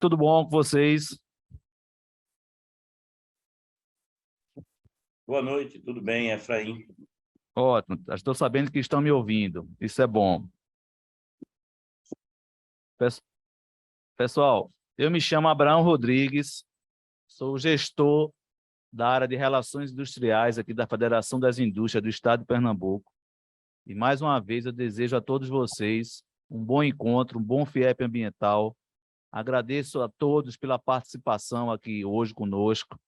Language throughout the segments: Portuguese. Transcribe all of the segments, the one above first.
tudo bom com vocês? Boa noite, tudo bem, Efraim? Ótimo, estou sabendo que estão me ouvindo, isso é bom. Pes- Pessoal, eu me chamo Abraão Rodrigues, sou gestor da área de Relações Industriais aqui da Federação das Indústrias do Estado de Pernambuco. E mais uma vez eu desejo a todos vocês um bom encontro, um bom FIEP ambiental. Agradeço a todos pela participação aqui hoje conosco.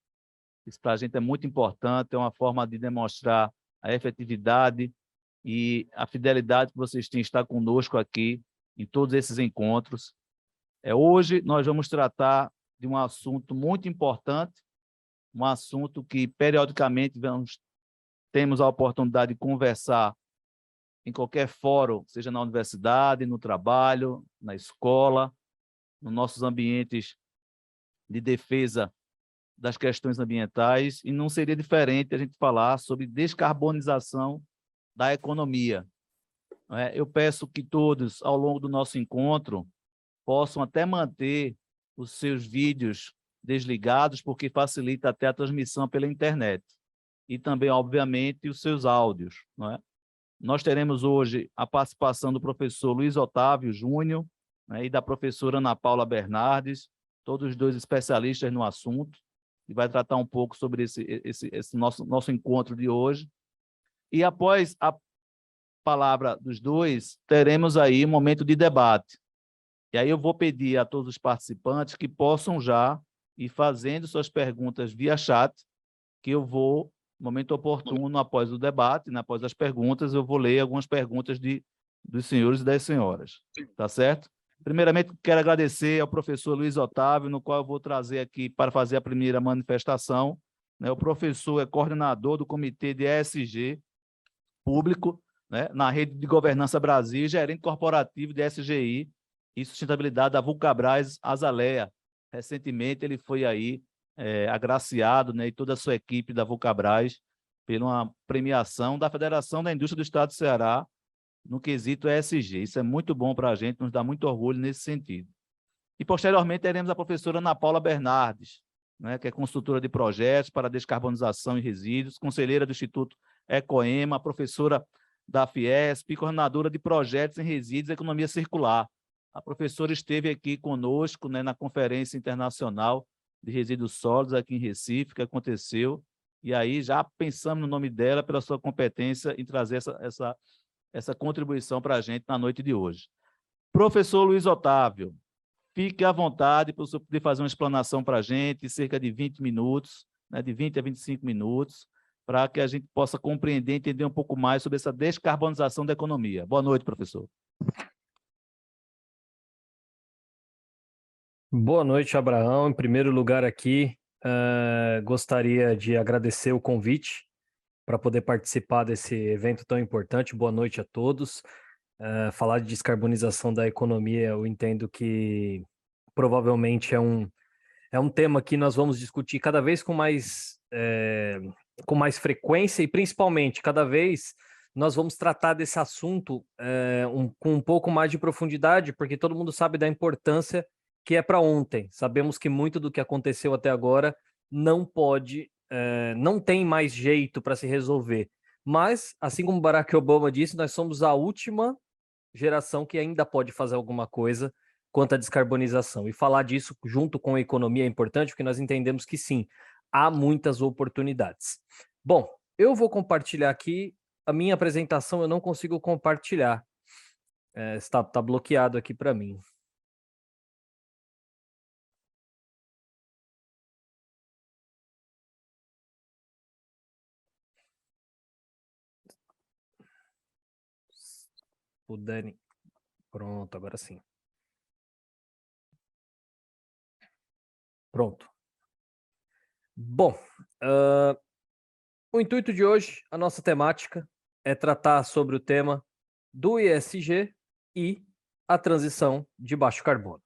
Isso para a gente é muito importante, é uma forma de demonstrar a efetividade e a fidelidade que vocês têm de estar conosco aqui em todos esses encontros. Hoje nós vamos tratar de um assunto muito importante, um assunto que periodicamente temos a oportunidade de conversar em qualquer fórum, seja na universidade, no trabalho, na escola, nos nossos ambientes de defesa das questões ambientais, e não seria diferente a gente falar sobre descarbonização da economia. Eu peço que todos, ao longo do nosso encontro, possam até manter os seus vídeos desligados, porque facilita até a transmissão pela internet. E também, obviamente, os seus áudios. Nós teremos hoje a participação do professor Luiz Otávio Júnior, e da professora Ana Paula Bernardes, todos os dois especialistas no assunto, e vai tratar um pouco sobre esse nosso encontro de hoje. E após a palavra dos dois, teremos aí um momento de debate. E aí eu vou pedir a todos os participantes que possam já ir fazendo suas perguntas via chat, que eu vou, no momento oportuno, após o debate, após as perguntas, eu vou ler algumas perguntas dos senhores e das senhoras. Tá certo? Primeiramente, quero agradecer ao professor Luiz Otávio, no qual eu vou trazer aqui para fazer a primeira manifestação. O professor é coordenador do Comitê de ESG Público, na Rede de Governança Brasil, gerente corporativo de SGI e sustentabilidade da Vulcabras Azalea. Recentemente, ele foi aí agraciado, e toda a sua equipe da Vulcabras, pela uma premiação da Federação da Indústria do Estado do Ceará, no quesito ESG. Isso é muito bom para a gente, nos dá muito orgulho nesse sentido. E, posteriormente, teremos a professora Ana Paula Bernardes, que é consultora de projetos para descarbonização e resíduos, conselheira do Instituto Ecoema, professora da Fiesp, coordenadora de projetos em resíduos e economia circular. A professora esteve aqui conosco, na Conferência Internacional de Resíduos Sólidos aqui em Recife, que aconteceu, e aí já pensamos no nome dela pela sua competência em trazer essa contribuição para a gente na noite de hoje. Professor Luiz Otávio, fique à vontade para você poder fazer uma explanação para a gente, cerca de 20 minutos, de 20 a 25 minutos, para que a gente possa compreender e entender um pouco mais sobre essa descarbonização da economia. Boa noite, professor. Boa noite, Abraão. Em primeiro lugar aqui, gostaria de agradecer o convite para poder participar desse evento tão importante. Boa noite a todos. Falar de descarbonização da economia, eu entendo que provavelmente é um tema que nós vamos discutir cada vez com mais frequência e, principalmente, cada vez nós vamos tratar desse assunto com um pouco mais de profundidade, porque todo mundo sabe da importância que é para ontem. Sabemos que muito do que aconteceu até agora não tem mais jeito para se resolver. Mas, assim como Barack Obama disse, nós somos a última geração que ainda pode fazer alguma coisa quanto à descarbonização. E falar disso junto com a economia é importante, porque nós entendemos que sim, há muitas oportunidades. Bom, eu vou compartilhar aqui a minha apresentação, eu não consigo compartilhar. Está bloqueado aqui para mim. O Dani. Pronto, agora sim. Pronto. Bom, o intuito de hoje, a nossa temática, é tratar sobre o tema do ESG e a transição de baixo carbono.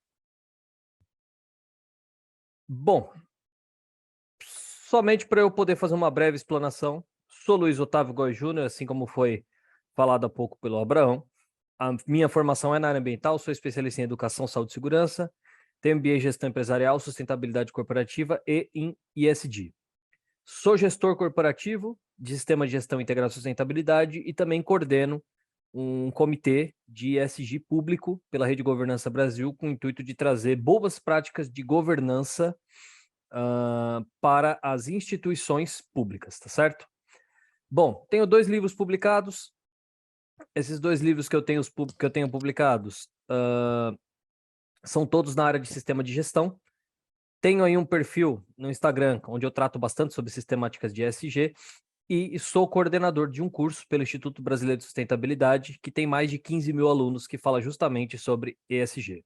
Bom, somente para eu poder fazer uma breve explanação, sou Luiz Otávio Góes Júnior, assim como foi falado há pouco pelo Abraão. A minha formação é na área ambiental, sou especialista em educação, saúde e segurança. tenho MBA em Gestão Empresarial, Sustentabilidade Corporativa e em ESG. Sou gestor corporativo de Sistema de Gestão Integrada e Sustentabilidade e também coordeno um comitê de ESG público pela Rede Governança Brasil com o intuito de trazer boas práticas de governança para as instituições públicas, tá certo? Bom, tenho 2 livros publicados. Esses 2 livros que eu tenho publicados são todos na área de sistema de gestão. Tenho aí um perfil no Instagram, onde eu trato bastante sobre sistemáticas de ESG, e sou coordenador de um curso pelo Instituto Brasileiro de Sustentabilidade, que tem mais de 15 mil alunos que fala justamente sobre ESG.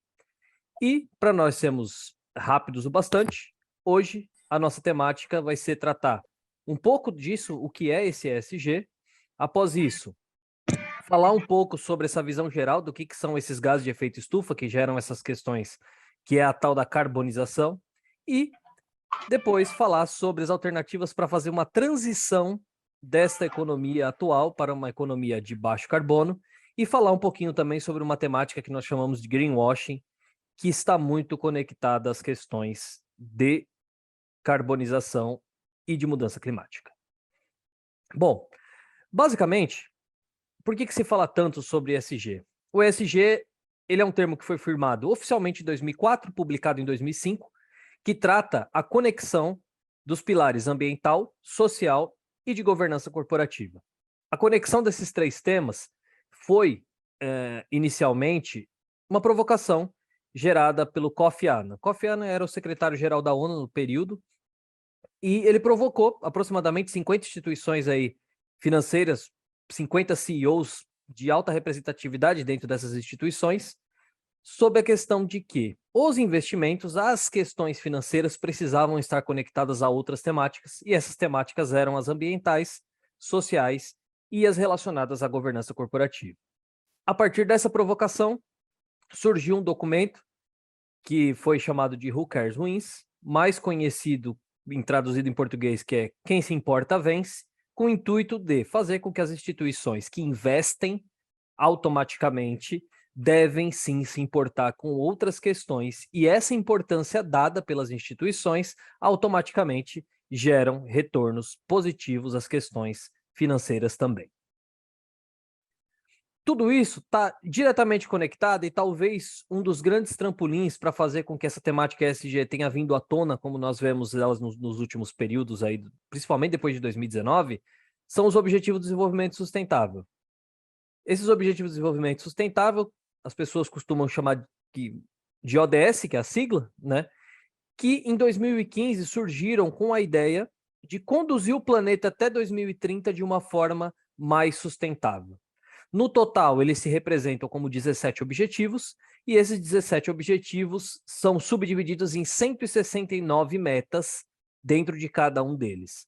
E, para nós sermos rápidos o bastante, hoje a nossa temática vai ser tratar um pouco disso, o que é esse ESG. Após isso, falar um pouco sobre essa visão geral do que são esses gases de efeito estufa que geram essas questões, que é a tal da carbonização, e depois falar sobre as alternativas para fazer uma transição desta economia atual para uma economia de baixo carbono e falar um pouquinho também sobre uma temática que nós chamamos de greenwashing, que está muito conectada às questões de carbonização e de mudança climática. Bom, basicamente, por que se fala tanto sobre ESG? O ESG, ele é um termo que foi firmado oficialmente em 2004, publicado em 2005, que trata a conexão dos pilares ambiental, social e de governança corporativa. A conexão desses 3 temas foi, inicialmente, uma provocação gerada pelo Kofi Annan. Kofi Annan era o secretário-geral da ONU no período, e ele provocou aproximadamente 50 instituições aí financeiras, 50 CEOs de alta representatividade dentro dessas instituições, sob a questão de que os investimentos, as questões financeiras precisavam estar conectadas a outras temáticas, e essas temáticas eram as ambientais, sociais e as relacionadas à governança corporativa. A partir dessa provocação, surgiu um documento que foi chamado de Who Cares Wins, mais conhecido, traduzido em português, que é Quem se importa vence, com o intuito de fazer com que as instituições que investem automaticamente devem sim se importar com outras questões, e essa importância dada pelas instituições automaticamente geram retornos positivos às questões financeiras também. Tudo isso está diretamente conectado e talvez um dos grandes trampolins para fazer com que essa temática ESG tenha vindo à tona, como nós vemos elas nos últimos períodos, aí, principalmente depois de 2019, são os Objetivos de Desenvolvimento Sustentável. Esses Objetivos de Desenvolvimento Sustentável, as pessoas costumam chamar de ODS, que é a sigla, né? Que em 2015 surgiram com a ideia de conduzir o planeta até 2030 de uma forma mais sustentável. No total, eles se representam como 17 objetivos, e esses 17 objetivos são subdivididos em 169 metas dentro de cada um deles.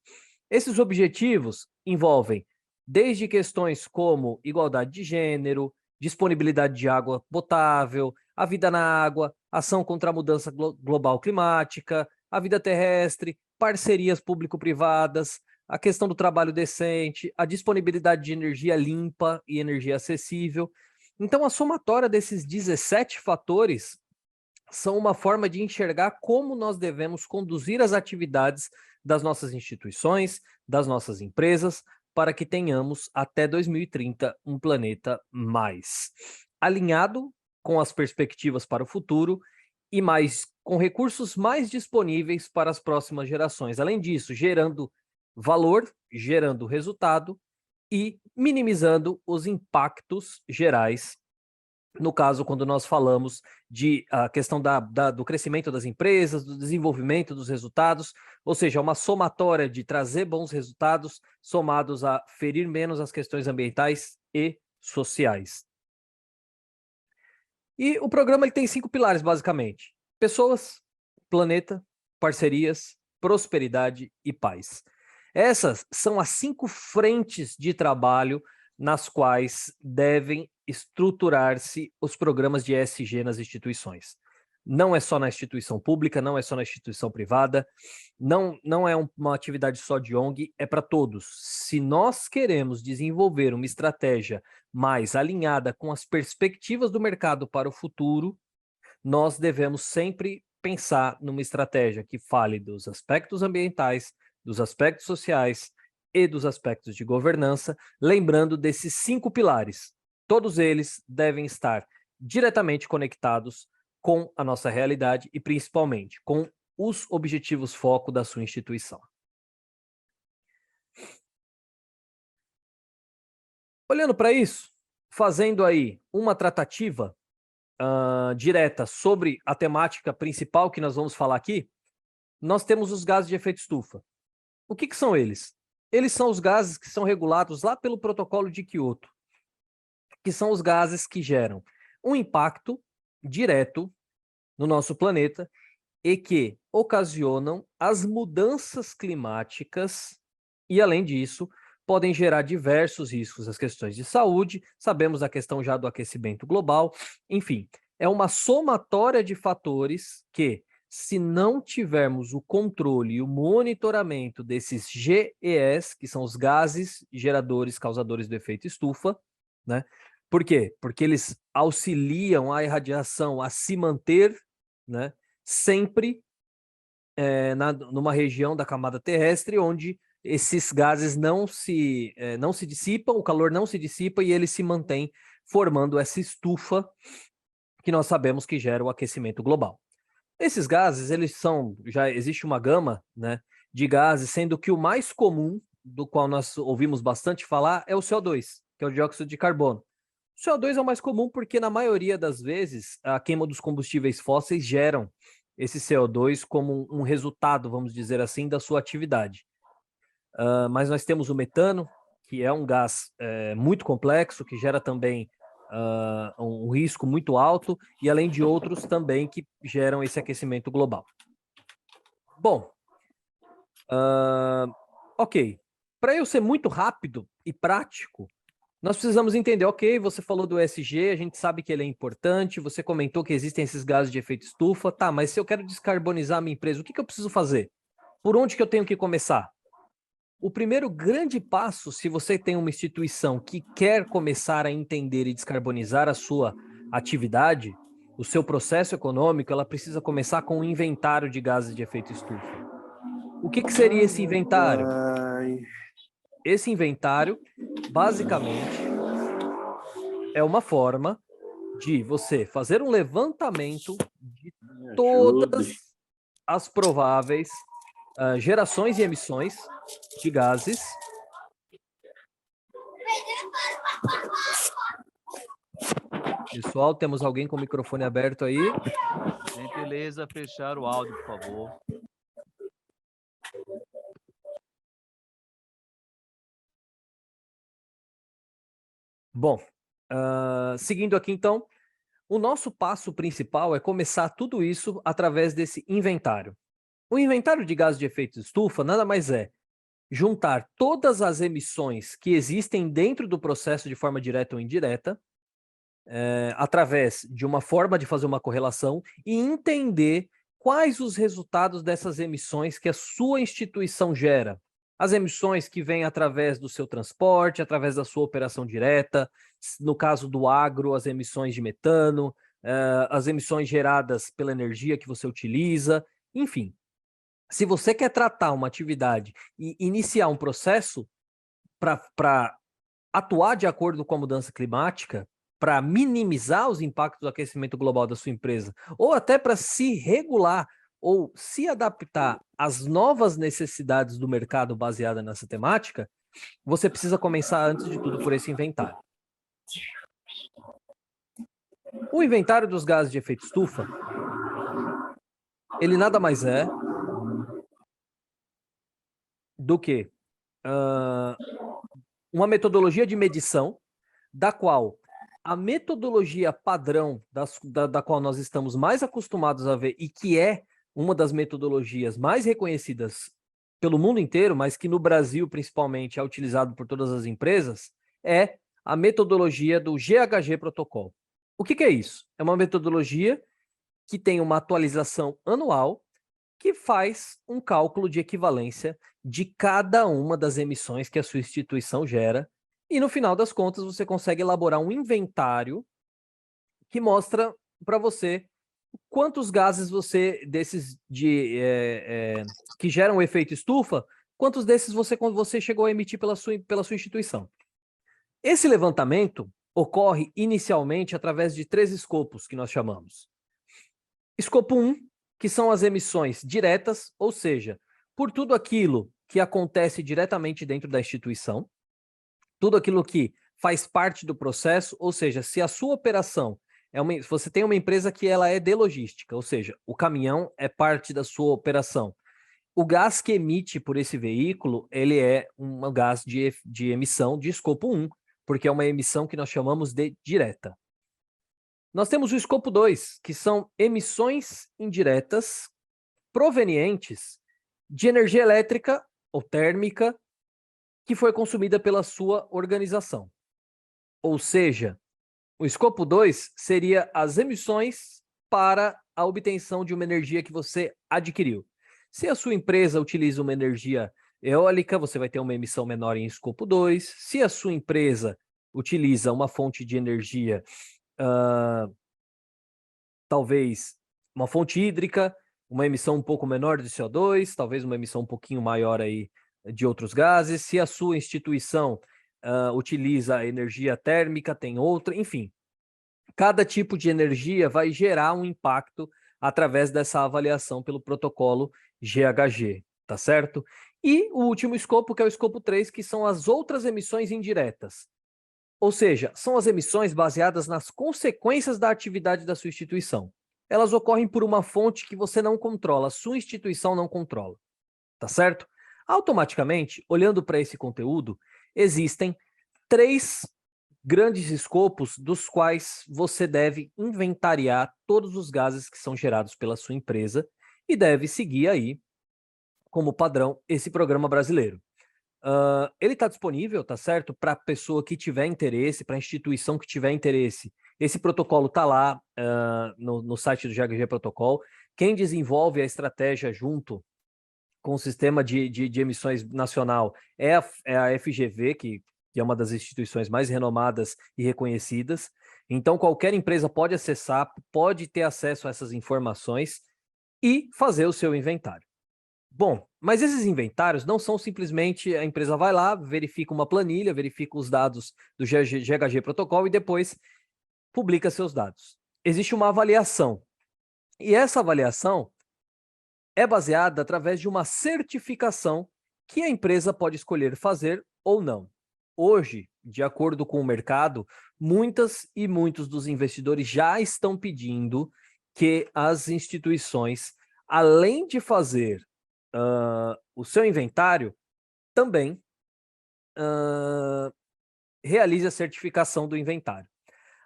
Esses objetivos envolvem desde questões como igualdade de gênero, disponibilidade de água potável, a vida na água, ação contra a mudança global climática, a vida terrestre, parcerias público-privadas, a questão do trabalho decente, a disponibilidade de energia limpa e energia acessível. Então, a somatória desses 17 fatores são uma forma de enxergar como nós devemos conduzir as atividades das nossas instituições, das nossas empresas, para que tenhamos até 2030 um planeta mais alinhado com as perspectivas para o futuro e com recursos mais disponíveis para as próximas gerações. Além disso, gerando valor, gerando resultado e minimizando os impactos gerais. No caso, quando nós falamos de a questão do crescimento das empresas, do desenvolvimento dos resultados, ou seja, uma somatória de trazer bons resultados somados a ferir menos as questões ambientais e sociais. E o programa ele tem 5 pilares, basicamente: pessoas, planeta, parcerias, prosperidade e paz. Essas são as 5 frentes de trabalho nas quais devem estruturar-se os programas de ESG nas instituições. Não é só na instituição pública, não é só na instituição privada, não é uma atividade só de ONG, é para todos. Se nós queremos desenvolver uma estratégia mais alinhada com as perspectivas do mercado para o futuro, nós devemos sempre pensar numa estratégia que fale dos aspectos ambientais, dos aspectos sociais e dos aspectos de governança, lembrando desses 5 pilares. Todos eles devem estar diretamente conectados com a nossa realidade e, principalmente, com os objetivos foco da sua instituição. Olhando para isso, fazendo aí uma tratativa direta sobre a temática principal que nós vamos falar aqui, nós temos os gases de efeito estufa. O que são eles? Eles são os gases que são regulados lá pelo Protocolo de Kyoto, que são os gases que geram um impacto direto no nosso planeta e que ocasionam as mudanças climáticas e, além disso, podem gerar diversos riscos, as questões de saúde, sabemos a questão já do aquecimento global, enfim, é uma somatória de fatores que, se não tivermos o controle e o monitoramento desses GES, que são os gases geradores, causadores do efeito estufa, né? Por quê? Porque eles auxiliam a irradiação a se manter, né, sempre numa região da camada terrestre onde esses gases não se dissipam, o calor não se dissipa e ele se mantém formando essa estufa que nós sabemos que gera o aquecimento global. Esses gases, já existe uma gama, né, de gases, sendo que o mais comum, do qual nós ouvimos bastante falar, é o CO2, que é o dióxido de carbono. O CO2 é o mais comum porque, na maioria das vezes, a queima dos combustíveis fósseis geram esse CO2 como um resultado, vamos dizer assim, da sua atividade. Mas nós temos o metano, que é um gás muito complexo, que gera também um risco muito alto, e além de outros também que geram esse aquecimento global. Bom, ok. Para eu ser muito rápido e prático, nós precisamos entender, ok, você falou do ESG, a gente sabe que ele é importante, você comentou que existem esses gases de efeito estufa, tá, mas se eu quero descarbonizar a minha empresa, o que eu preciso fazer? Por onde que eu tenho que começar? O primeiro grande passo, se você tem uma instituição que quer começar a entender e descarbonizar a sua atividade, o seu processo econômico, ela precisa começar com um inventário de gases de efeito estufa. O que seria esse inventário? Esse inventário, basicamente, é uma forma de você fazer um levantamento de todas as prováveis gerações e emissões de gases Pessoal, temos alguém com o microfone aberto aí? Gentileza, fechar o áudio, por favor. Bom, seguindo aqui então, o nosso passo principal é começar tudo isso através desse inventário. O inventário de gases de efeito estufa nada mais é juntar todas as emissões que existem dentro do processo de forma direta ou indireta, através de uma forma de fazer uma correlação e entender quais os resultados dessas emissões que a sua instituição gera. As emissões que vêm através do seu transporte, através da sua operação direta, no caso do agro, as emissões de metano, as emissões geradas pela energia que você utiliza, enfim. Se você quer tratar uma atividade e iniciar um processo para atuar de acordo com a mudança climática, para minimizar os impactos do aquecimento global da sua empresa, ou até para se regular ou se adaptar às novas necessidades do mercado baseada nessa temática, você precisa começar, antes de tudo, por esse inventário. O inventário dos gases de efeito estufa, ele nada mais é do que uma metodologia de medição, da qual a metodologia padrão da qual nós estamos mais acostumados a ver e que é uma das metodologias mais reconhecidas pelo mundo inteiro, mas que no Brasil, principalmente, é utilizado por todas as empresas, é a metodologia do GHG Protocol. O que é isso? É uma metodologia que tem uma atualização anual que faz um cálculo de equivalência de cada uma das emissões que a sua instituição gera e, no final das contas, você consegue elaborar um inventário que mostra para você quantos gases desses que geram o efeito estufa, quantos desses você chegou a emitir pela sua instituição? Esse levantamento ocorre inicialmente através de 3 escopos que nós chamamos. Escopo 1, que são as emissões diretas, ou seja, por tudo aquilo que acontece diretamente dentro da instituição, tudo aquilo que faz parte do processo, ou seja, se a sua operação se você tem uma empresa que ela é de logística, ou seja, o caminhão é parte da sua operação. O gás que emite por esse veículo, ele é um gás de emissão de escopo 1, porque é uma emissão que nós chamamos de direta. Nós temos o escopo 2, que são emissões indiretas provenientes de energia elétrica ou térmica que foi consumida pela sua organização. Ou seja, o escopo 2 seria as emissões para a obtenção de uma energia que você adquiriu. Se a sua empresa utiliza uma energia eólica, você vai ter uma emissão menor em escopo 2. Se a sua empresa utiliza uma fonte de energia, talvez uma fonte hídrica, uma emissão um pouco menor de CO2, talvez uma emissão um pouquinho maior aí de outros gases. Se a sua instituição utiliza energia térmica, tem outra, enfim. Cada tipo de energia vai gerar um impacto através dessa avaliação pelo protocolo GHG, tá certo? E o último escopo, que é o escopo 3, que são as outras emissões indiretas. Ou seja, são as emissões baseadas nas consequências da atividade da sua instituição. Elas ocorrem por uma fonte que você não controla, a sua instituição não controla, tá certo? Automaticamente, olhando para esse conteúdo, existem 3 grandes escopos dos quais você deve inventariar todos os gases que são gerados pela sua empresa e deve seguir aí, como padrão, esse programa brasileiro. Ele está disponível, tá certo? Para a pessoa que tiver interesse, para a instituição que tiver interesse. Esse protocolo está lá no site do GHG Protocol. Quem desenvolve a estratégia junto com o sistema de emissões nacional é a FGV, que é uma das instituições mais renomadas e reconhecidas. Então, qualquer empresa pode acessar, pode ter acesso a essas informações e fazer o seu inventário. Bom, mas esses inventários não são simplesmente a empresa vai lá, verifica uma planilha, verifica os dados do GHG Protocol e depois publica seus dados. Existe uma avaliação. E essa avaliação é baseada através de uma certificação que a empresa pode escolher fazer ou não. Hoje, de acordo com o mercado, muitas e muitos dos investidores já estão pedindo que as instituições, além de fazer o seu inventário, também realize a certificação do inventário.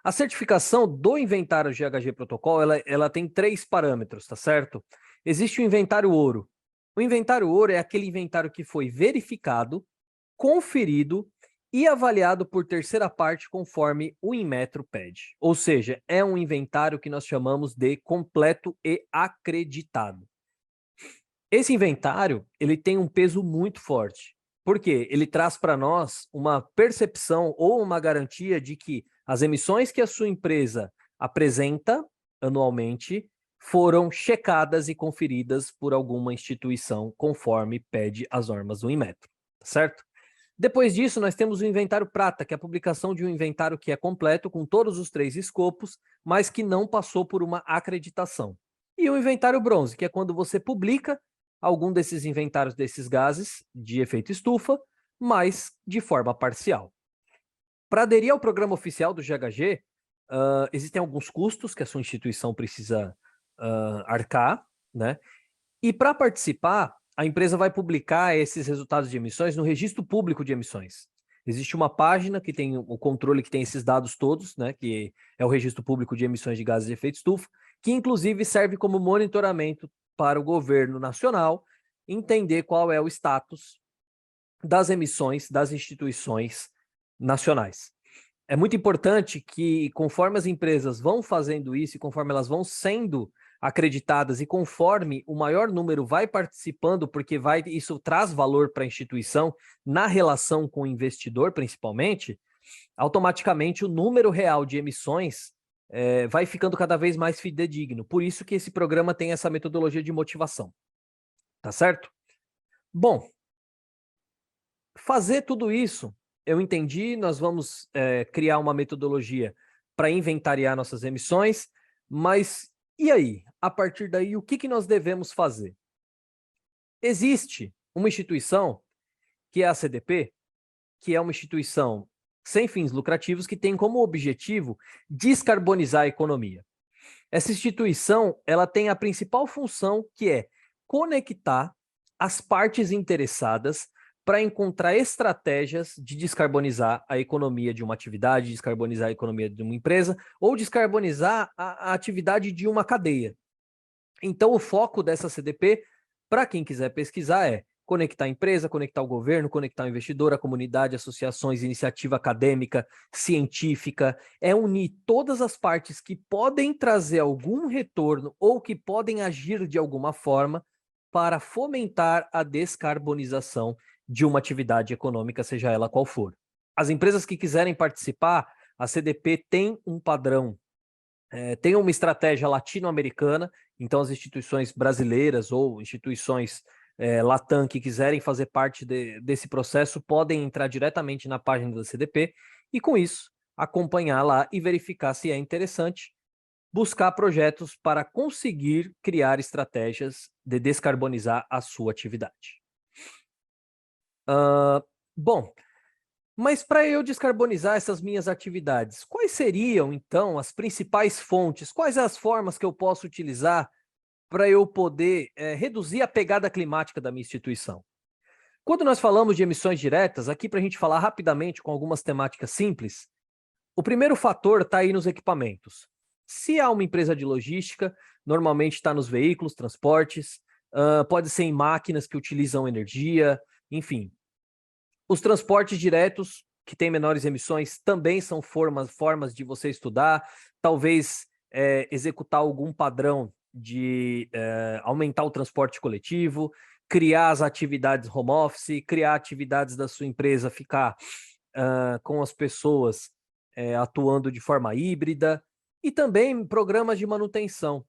A certificação do inventário GHG Protocol, ela tem 3 parâmetros, tá certo? Existe o inventário ouro. O inventário ouro é aquele inventário que foi verificado, conferido e avaliado por terceira parte conforme o Inmetro pede. Ou seja, é um inventário que nós chamamos de completo e acreditado. Esse inventário, ele tem um peso muito forte. Por quê? Ele traz para nós uma percepção ou uma garantia de que as emissões que a sua empresa apresenta anualmente foram checadas e conferidas por alguma instituição conforme pede as normas do Inmetro, certo? Depois disso, nós temos o inventário prata, que é a publicação de um inventário que é completo com todos os 3 escopos, mas que não passou por uma acreditação. E o inventário bronze, que é quando você publica algum desses inventários desses gases de efeito estufa, mas de forma parcial. Para aderir ao programa oficial do GHG, existem alguns custos que a sua instituição precisa arcar, né? E para participar, a empresa vai publicar esses resultados de emissões no Registro Público de Emissões. Existe uma página que tem o controle que tem esses dados todos, né? Que é o Registro Público de Emissões de Gases de Efeito Estufa, que inclusive serve como monitoramento para o governo nacional entender qual é o status das emissões das instituições nacionais. É muito importante que, conforme as empresas vão fazendo isso e conforme elas vão sendo acreditadas e conforme o maior número vai participando, porque isso traz valor para a instituição na relação com o investidor, principalmente, automaticamente o número real de emissões vai ficando cada vez mais fidedigno. Por isso que esse programa tem essa metodologia de motivação. Tá certo? Bom, fazer tudo isso, eu entendi, nós vamos criar uma metodologia para inventariar nossas emissões, mas e aí? A partir daí, o que nós devemos fazer? Existe uma instituição, que é a CDP, que é uma instituição sem fins lucrativos, que tem como objetivo descarbonizar a economia. Essa instituição, ela tem a principal função, que é conectar as partes interessadas para encontrar estratégias de descarbonizar a economia de uma atividade, descarbonizar a economia de uma empresa, ou descarbonizar a atividade de uma cadeia. Então, o foco dessa CDP, para quem quiser pesquisar, é conectar a empresa, conectar o governo, conectar o investidor, a comunidade, associações, iniciativa acadêmica, científica, é unir todas as partes que podem trazer algum retorno ou que podem agir de alguma forma para fomentar a descarbonização de uma atividade econômica, seja ela qual for. As empresas que quiserem participar, a CDP tem um padrão, tem uma estratégia latino-americana, então as instituições brasileiras ou instituições Latam que quiserem fazer parte desse processo podem entrar diretamente na página da CDP e, com isso, acompanhar lá e verificar se é interessante buscar projetos para conseguir criar estratégias de descarbonizar a sua atividade. Bom, mas para eu descarbonizar essas minhas atividades, quais seriam, então, as principais fontes? Quais as formas que eu posso utilizar para eu poder reduzir a pegada climática da minha instituição? Quando nós falamos de emissões diretas, aqui para a gente falar rapidamente com algumas temáticas simples, o primeiro fator está aí nos equipamentos. Se há uma empresa de logística, normalmente está nos veículos, transportes, pode ser em máquinas que utilizam energia, enfim. Os transportes diretos, que têm menores emissões, também são formas de você estudar, talvez executar algum padrão de aumentar o transporte coletivo, criar as atividades home office, criar atividades da sua empresa, ficar com as pessoas atuando de forma híbrida, e também programas de manutenção,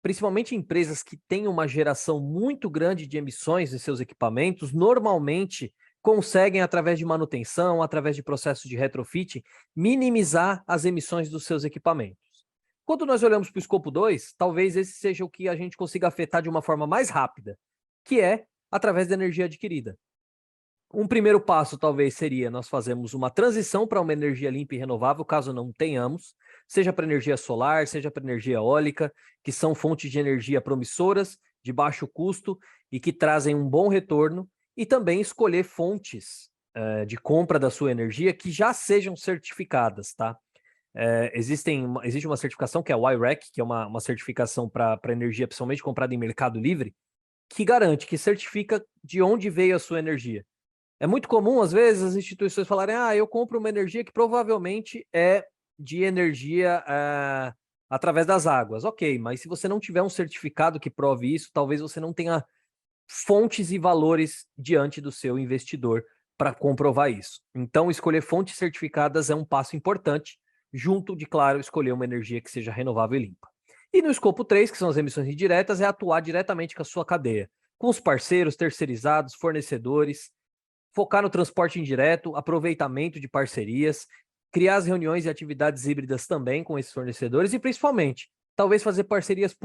principalmente empresas que têm uma geração muito grande de emissões em seus equipamentos, normalmente conseguem, através de manutenção, através de processos de retrofit, minimizar as emissões dos seus equipamentos. Quando nós olhamos para o escopo 2, talvez esse seja o que a gente consiga afetar de uma forma mais rápida, que é através da energia adquirida. Um primeiro passo talvez seria nós fazermos uma transição para uma energia limpa e renovável, caso não tenhamos, seja para energia solar, seja para energia eólica, que são fontes de energia promissoras, de baixo custo e que trazem um bom retorno, e também escolher fontes de compra da sua energia que já sejam certificadas, tá? Existe uma certificação que é a I-REC, que é uma certificação para energia principalmente comprada em mercado livre, que garante, que certifica de onde veio a sua energia. É muito comum, às vezes, as instituições falarem, eu compro uma energia que provavelmente é de energia através das águas. Ok, mas se você não tiver um certificado que prove isso, talvez você não tenha fontes e valores diante do seu investidor para comprovar isso. Então, escolher fontes certificadas é um passo importante, junto de, claro, escolher uma energia que seja renovável e limpa. E no escopo 3, que são as emissões indiretas, é atuar diretamente com a sua cadeia, com os parceiros, terceirizados, fornecedores, focar no transporte indireto, aproveitamento de parcerias, criar as reuniões e atividades híbridas também com esses fornecedores e, principalmente, talvez fazer parcerias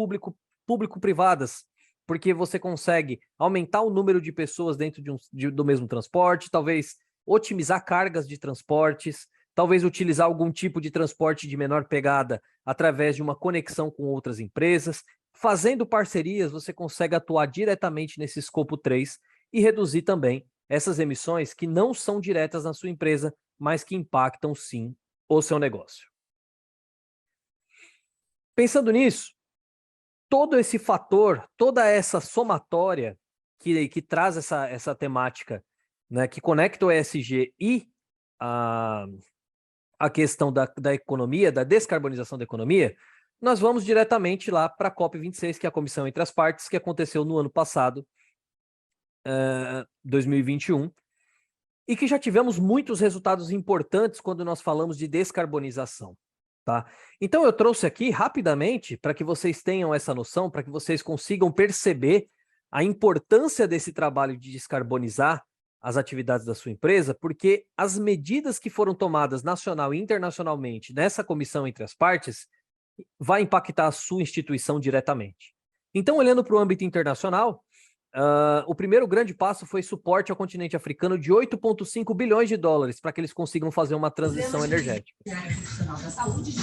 público-privadas, porque você consegue aumentar o número de pessoas dentro do mesmo transporte, talvez otimizar cargas de transportes, talvez utilizar algum tipo de transporte de menor pegada através de uma conexão com outras empresas. Fazendo parcerias, você consegue atuar diretamente nesse escopo 3 e reduzir também essas emissões que não são diretas na sua empresa, mas que impactam, sim, o seu negócio. Pensando nisso, todo esse fator, toda essa somatória que traz essa temática, né, que conecta o ESG e a questão da economia, da descarbonização da economia, nós vamos diretamente lá para a COP26, que é a Comissão entre as Partes, que aconteceu no ano passado, 2021, e que já tivemos muitos resultados importantes quando nós falamos de descarbonização. tá? Então eu trouxe aqui rapidamente para que vocês tenham essa noção, para que vocês consigam perceber a importância desse trabalho de descarbonizar as atividades da sua empresa, porque as medidas que foram tomadas nacional e internacionalmente nessa comissão entre as partes vai impactar a sua instituição diretamente. Então, olhando para o âmbito internacional, o primeiro grande passo foi suporte ao continente africano de 8,5 bilhões de dólares para que eles consigam fazer uma transição energética.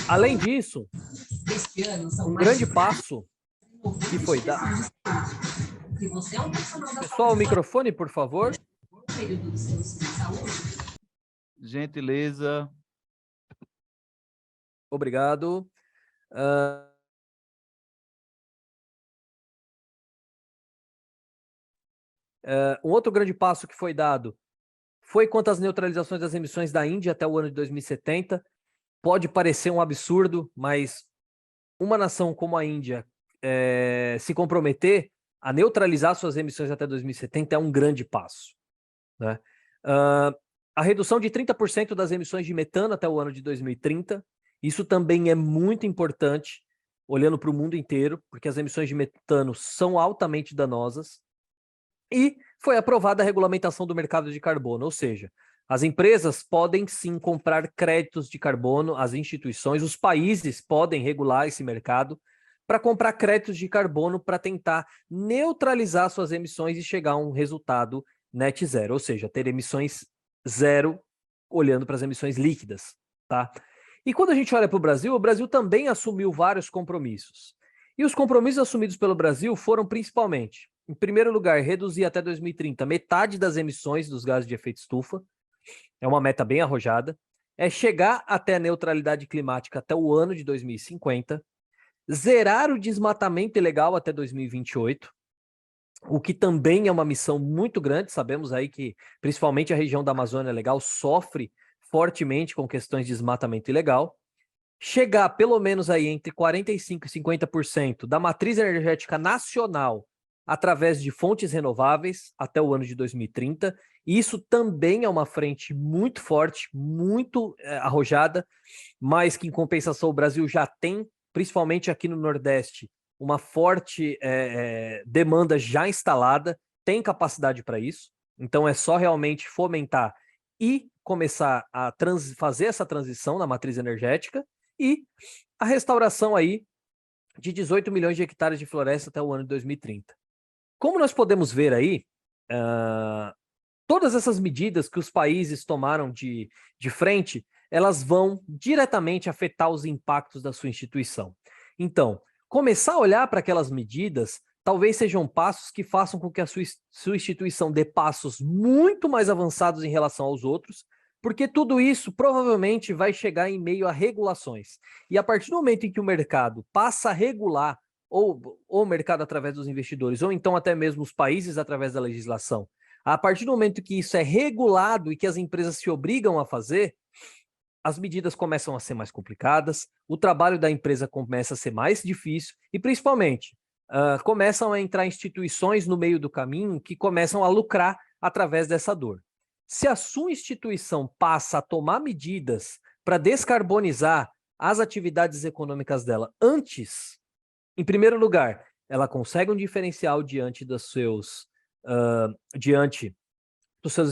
Além disso, um grande passo que foi dado... Pessoal, o microfone, por favor. Gentileza. Obrigado. Um outro grande passo que foi dado foi quanto às neutralizações das emissões da Índia até o ano de 2070. Pode parecer um absurdo, mas uma nação como a Índia se comprometer a neutralizar suas emissões até 2070 é um grande passo, né? A redução de 30% das emissões de metano até o ano de 2030, isso também é muito importante, olhando para o mundo inteiro, porque as emissões de metano são altamente danosas. E foi aprovada a regulamentação do mercado de carbono, ou seja, as empresas podem sim comprar créditos de carbono, as instituições, os países podem regular esse mercado para comprar créditos de carbono para tentar neutralizar suas emissões e chegar a um resultado net zero, ou seja, ter emissões zero olhando para as emissões líquidas, tá? E quando a gente olha para o Brasil também assumiu vários compromissos. E os compromissos assumidos pelo Brasil foram principalmente, em primeiro lugar, reduzir até 2030 metade das emissões dos gases de efeito estufa, é uma meta bem arrojada, é chegar até a neutralidade climática até o ano de 2050, zerar o desmatamento ilegal até 2028, o que também é uma missão muito grande. Sabemos aí que principalmente a região da Amazônia Legal sofre fortemente com questões de desmatamento ilegal, chegar pelo menos aí entre 45% e 50% da matriz energética nacional através de fontes renováveis até o ano de 2030. Isso também é uma frente muito forte, muito arrojada, mas que em compensação o Brasil já tem, principalmente aqui no Nordeste, uma forte demanda já instalada, tem capacidade para isso, então é só realmente fomentar e começar a fazer essa transição na matriz energética e a restauração aí de 18 milhões de hectares de floresta até o ano de 2030. Como nós podemos ver aí, todas essas medidas que os países tomaram de frente, elas vão diretamente afetar os impactos da sua instituição. Então, começar a olhar para aquelas medidas talvez sejam passos que façam com que a sua instituição dê passos muito mais avançados em relação aos outros, porque tudo isso provavelmente vai chegar em meio a regulações. E a partir do momento em que o mercado passa a regular, ou o mercado através dos investidores, ou então até mesmo os países através da legislação, a partir do momento que isso é regulado e que as empresas se obrigam a fazer, as medidas começam a ser mais complicadas, o trabalho da empresa começa a ser mais difícil e, principalmente, começam a entrar instituições no meio do caminho que começam a lucrar através dessa dor. Se a sua instituição passa a tomar medidas para descarbonizar as atividades econômicas dela antes, em primeiro lugar, ela consegue um diferencial diante dos seus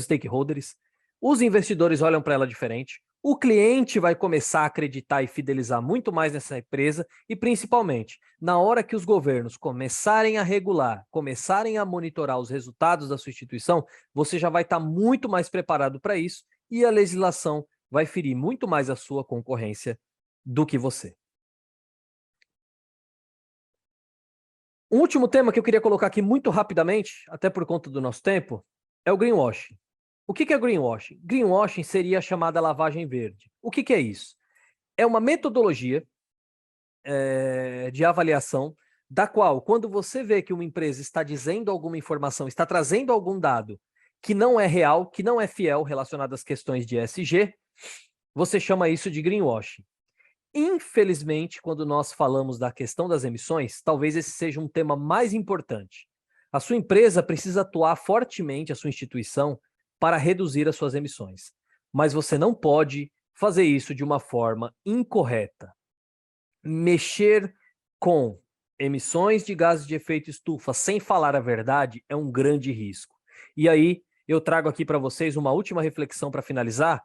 stakeholders, os investidores olham para ela diferente, o cliente vai começar a acreditar e fidelizar muito mais nessa empresa e, principalmente, na hora que os governos começarem a regular, começarem a monitorar os resultados da sua instituição, você já vai estar muito mais preparado para isso e a legislação vai ferir muito mais a sua concorrência do que você. Um último tema que eu queria colocar aqui muito rapidamente, até por conta do nosso tempo, é o greenwashing. O que é greenwashing? Greenwashing seria a chamada lavagem verde. O que é isso? É uma metodologia de avaliação da qual, quando você vê que uma empresa está dizendo alguma informação, está trazendo algum dado que não é real, que não é fiel relacionado às questões de ESG, você chama isso de greenwashing. Infelizmente, quando nós falamos da questão das emissões, talvez esse seja um tema mais importante. A sua empresa precisa atuar fortemente, a sua instituição, para reduzir as suas emissões. Mas você não pode fazer isso de uma forma incorreta. mexer com emissões de gases de efeito estufa sem falar a verdade é um grande risco. E aí eu trago aqui para vocês uma última reflexão para finalizar,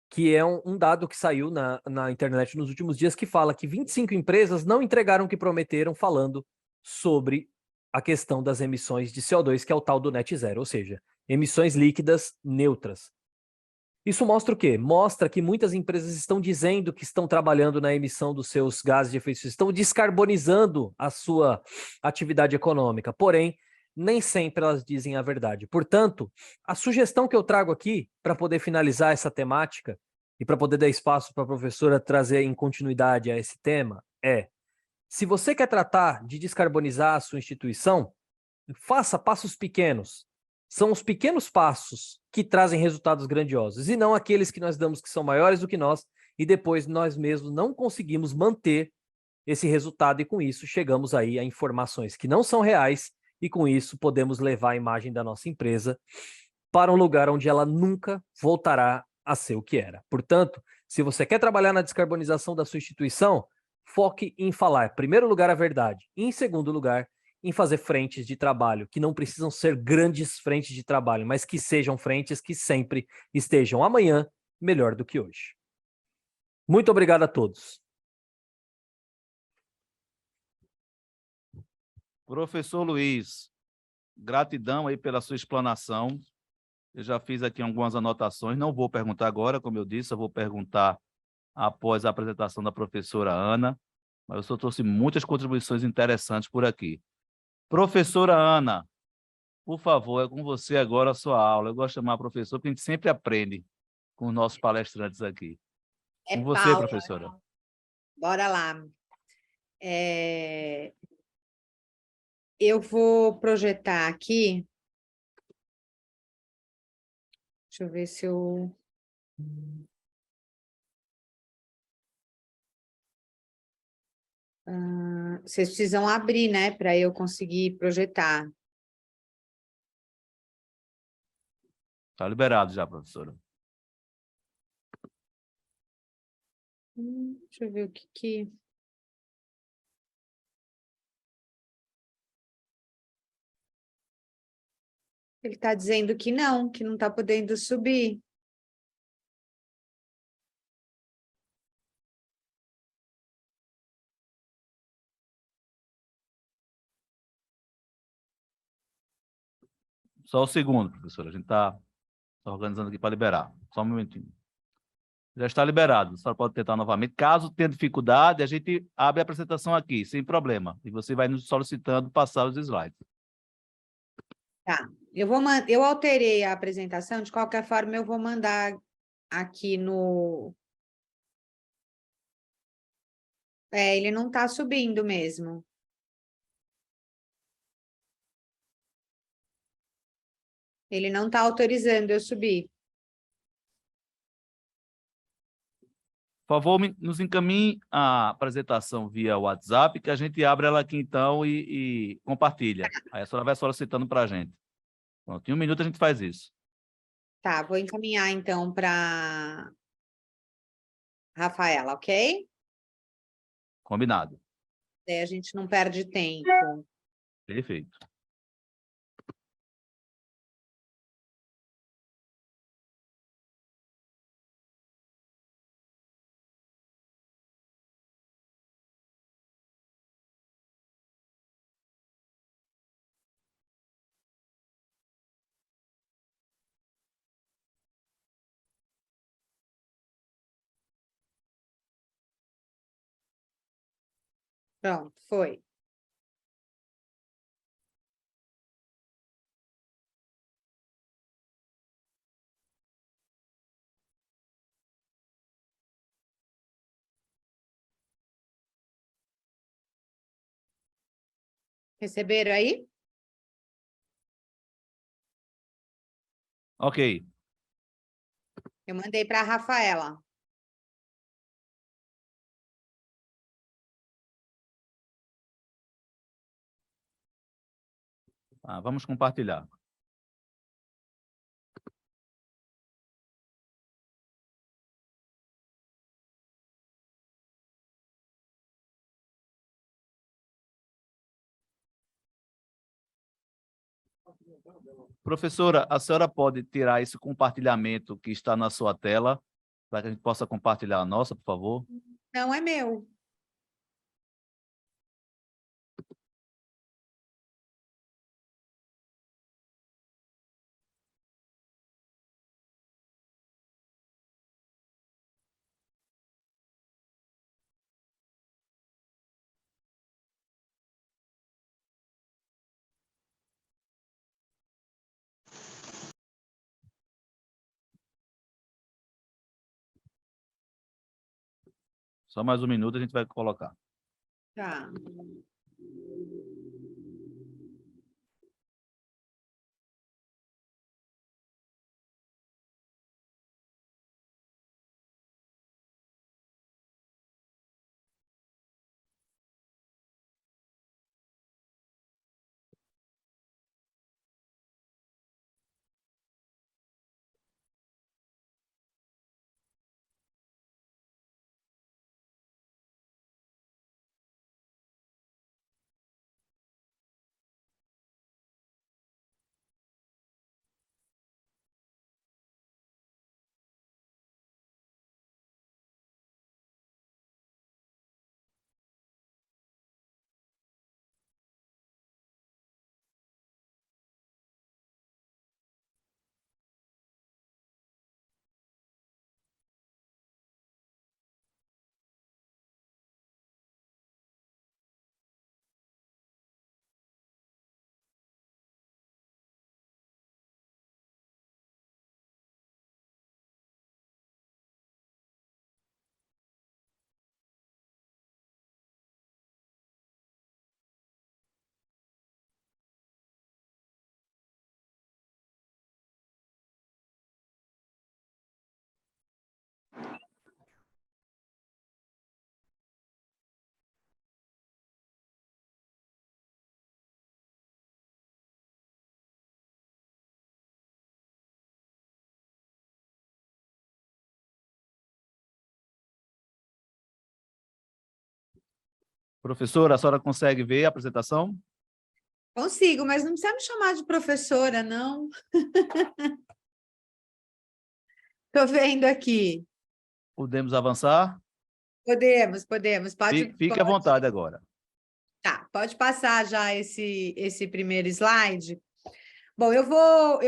que é um dado que saiu na internet nos últimos dias, que fala que 25 empresas não entregaram o que prometeram, falando sobre a questão das emissões de CO2, que é o tal do net zero, ou seja, emissões líquidas neutras. Isso mostra o quê? Mostra que muitas empresas estão dizendo que estão trabalhando na emissão dos seus gases de efeito estufa, estão descarbonizando a sua atividade econômica, porém, nem sempre elas dizem a verdade. Portanto, a sugestão que eu trago aqui, para poder finalizar essa temática e para poder dar espaço para a professora trazer em continuidade a esse tema, é: se você quer tratar de descarbonizar a sua instituição, faça passos pequenos. São os pequenos passos que trazem resultados grandiosos, e não aqueles que nós damos que são maiores do que nós, e depois nós mesmos não conseguimos manter esse resultado, e com isso chegamos aí a informações que não são reais, e com isso podemos levar a imagem da nossa empresa para um lugar onde ela nunca voltará a ser o que era. Portanto, se você quer trabalhar na descarbonização da sua instituição, foque em falar, em primeiro lugar, a verdade, e em segundo lugar, em fazer frentes de trabalho, que não precisam ser grandes frentes de trabalho, mas que sejam frentes que sempre estejam amanhã melhor do que hoje. Muito obrigado a todos. Professor Luiz, gratidão aí pela sua explanação. Eu já fiz aqui algumas anotações, não vou perguntar agora, como eu disse, eu vou perguntar após a apresentação da professora Ana, mas o senhor trouxe muitas contribuições interessantes por aqui. Professora Ana, por favor, é com você agora a sua aula. Eu gosto de chamar professor, porque a gente sempre aprende com os nossos palestrantes aqui. É Com você, Paula. professora. Bora lá. Eu vou projetar aqui. Deixa eu ver se eu... vocês precisam abrir, né, para eu conseguir projetar. Está liberado já, professora. Deixa eu ver o que... Ele está dizendo que não está podendo subir. Só o segundo, professora. A gente está organizando aqui para liberar. Só um momentinho. Já está liberado. Só pode tentar novamente. Caso tenha dificuldade, a gente abre a apresentação aqui, sem problema. E você vai nos solicitando passar os slides. Tá. Eu alterei a apresentação, de qualquer forma, eu vou mandar aqui no... ele não está subindo mesmo. Ele não está autorizando eu subir. Por favor, nos encaminhe a apresentação via WhatsApp, que a gente abre ela aqui então e compartilha. Aí a senhora vai solicitando para a gente. Pronto, em um minuto a gente faz isso. Tá, vou encaminhar então para Rafaela, ok? Combinado. Daí a gente não perde tempo. Perfeito. Pronto, foi. Receberam aí? Ok. Eu mandei para a Rafaela. Vamos compartilhar. Professora, a senhora pode tirar esse compartilhamento que está na sua tela, para que a gente possa compartilhar a nossa, por favor? Não é meu. Só mais um minuto a gente vai colocar. Tá. Professora, a senhora consegue ver a apresentação? Consigo, mas não precisa me chamar de professora, não. Estou vendo aqui. Podemos avançar? Podemos. Pode, Fique à vontade agora. tá, pode passar já esse primeiro slide. Bom, eu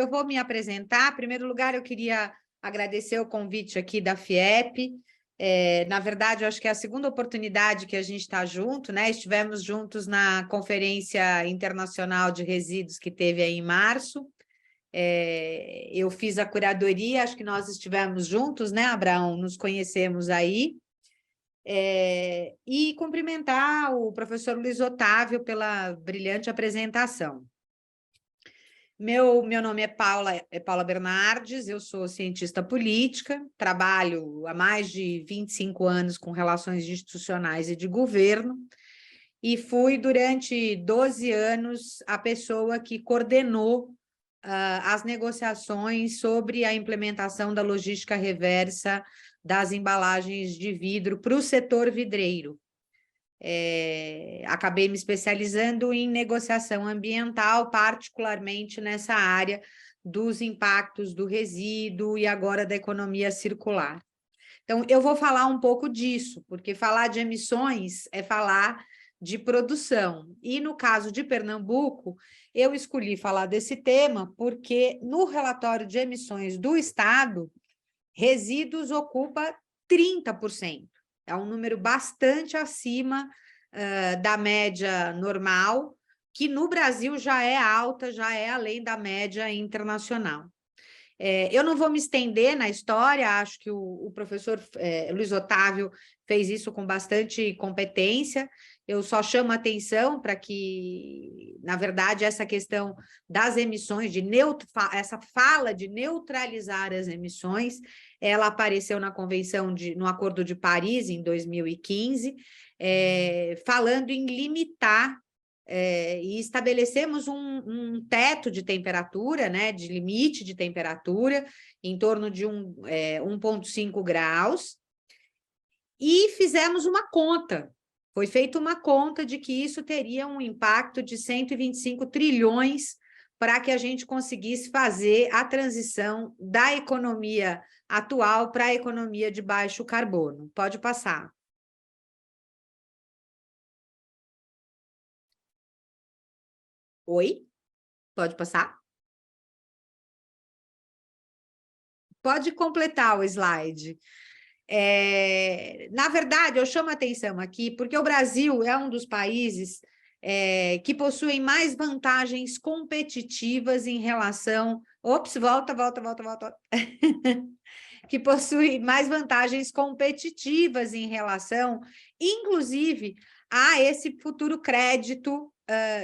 vou me apresentar. Em primeiro lugar, eu queria agradecer o convite aqui da FIEP. Na verdade, eu acho que é a segunda oportunidade que a gente está junto, né? Estivemos juntos na Conferência Internacional de Resíduos que teve aí em março. Eu fiz a curadoria, acho que nós estivemos juntos, né, Abraão? Nos conhecemos aí. E cumprimentar o professor Luiz Otávio pela brilhante apresentação. Meu nome é Paula Bernardes, eu sou cientista política, trabalho há mais de 25 anos com relações institucionais e de governo, e fui, durante 12 anos, a pessoa que coordenou as negociações sobre a implementação da logística reversa das embalagens de vidro para o setor vidreiro. Acabei me especializando em negociação ambiental, particularmente nessa área dos impactos do resíduo e agora da economia circular. Então, eu vou falar um pouco disso, porque falar de emissões é falar de produção. E no caso de Pernambuco, eu escolhi falar desse tema porque no relatório de emissões do Estado, resíduos ocupa 30%. É um número bastante acima da média normal, que no Brasil já é alta, já é além da média internacional. Eu não vou me estender na história, acho que o professor Luiz Otávio fez isso com bastante competência. Eu só chamo a atenção para que, na verdade, essa questão das emissões, essa fala de neutralizar as emissões, ela apareceu na convenção, no Acordo de Paris, em 2015, falando em limitar, e estabelecemos um teto de temperatura, né, de limite de temperatura, em torno de 1,5 graus, e fizemos uma conta. Foi feita uma conta de que isso teria um impacto de 125 trilhões para que a gente conseguisse fazer a transição da economia atual para a economia de baixo carbono. Pode passar. Oi? Pode passar? Pode completar o slide. Na verdade, eu chamo a atenção aqui porque o Brasil é um dos países que possuem mais vantagens competitivas em relação... Ops, volta. Que possui mais vantagens competitivas em relação, inclusive, a esse futuro crédito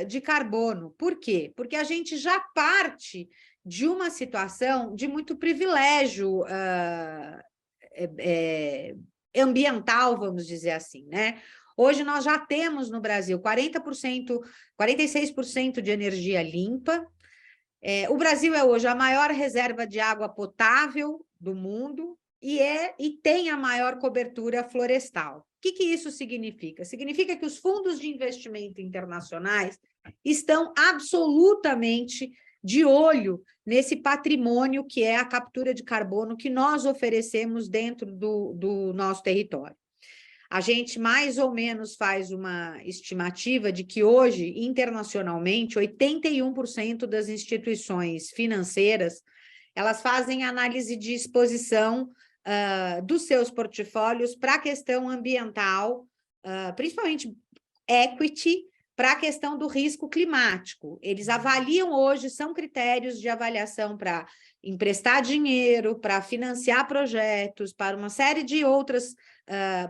de carbono. Por quê? Porque a gente já parte de uma situação de muito privilégio ambiental, vamos dizer assim, né? Hoje nós já temos no Brasil 46% de energia limpa. O Brasil é hoje a maior reserva de água potável do mundo e tem a maior cobertura florestal. O que isso significa? Significa que os fundos de investimento internacionais estão absolutamente de olho nesse patrimônio que é a captura de carbono que nós oferecemos dentro do nosso território. A gente mais ou menos faz uma estimativa de que hoje, internacionalmente, 81% das instituições financeiras, elas fazem análise de exposição dos seus portfólios para a questão ambiental, principalmente equity, para a questão do risco climático. Eles avaliam hoje, são critérios de avaliação para emprestar dinheiro, para financiar projetos, para uma série de outras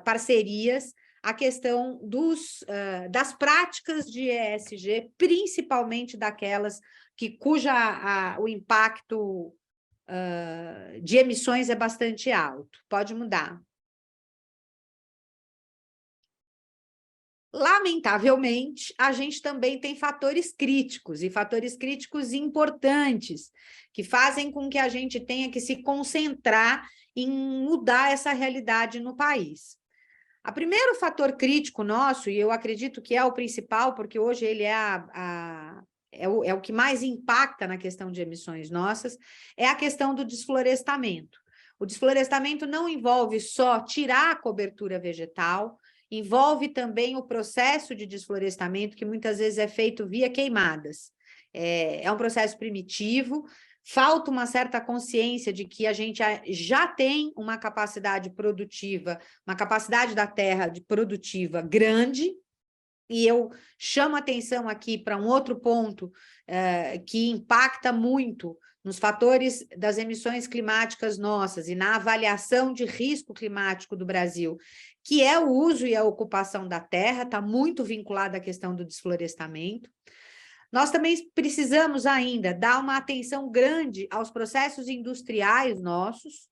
parcerias, a questão das práticas de ESG, principalmente daquelas o impacto de emissões é bastante alto. Pode mudar. Lamentavelmente, a gente também tem fatores críticos, e fatores críticos importantes, que fazem com que a gente tenha que se concentrar em mudar essa realidade no país. O primeiro fator crítico nosso, e eu acredito que é o principal, porque hoje ele é o que mais impacta na questão de emissões nossas, é a questão do desflorestamento. O desflorestamento não envolve só tirar a cobertura vegetal, envolve também o processo de desflorestamento, que muitas vezes é feito via queimadas. É um processo primitivo, falta uma certa consciência de que a gente já tem uma capacidade produtiva, uma capacidade da terra produtiva grande, e eu chamo atenção aqui para um outro ponto que impacta muito nos fatores das emissões climáticas nossas e na avaliação de risco climático do Brasil, que é o uso e a ocupação da terra, está muito vinculado à questão do desflorestamento. Nós também precisamos ainda dar uma atenção grande aos processos industriais nossos,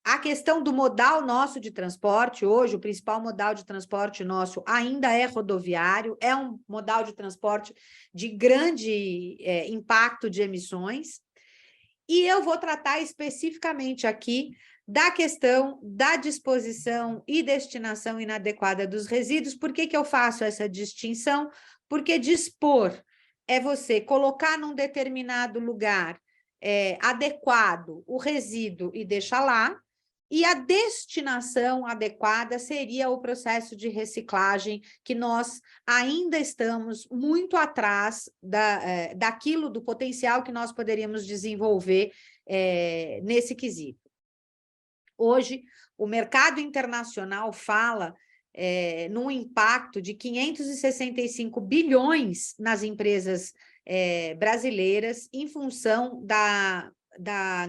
a questão do modal nosso de transporte. Hoje, o principal modal de transporte nosso ainda é rodoviário, é um modal de transporte de grande impacto de emissões, e eu vou tratar especificamente aqui da questão da disposição e destinação inadequada dos resíduos. Por que eu faço essa distinção? Porque dispor é você colocar num determinado lugar adequado o resíduo e deixar lá, e a destinação adequada seria o processo de reciclagem, que nós ainda estamos muito atrás daquilo, do potencial que nós poderíamos desenvolver nesse quesito. Hoje, o mercado internacional fala num impacto de 565 bilhões nas empresas brasileiras, em função da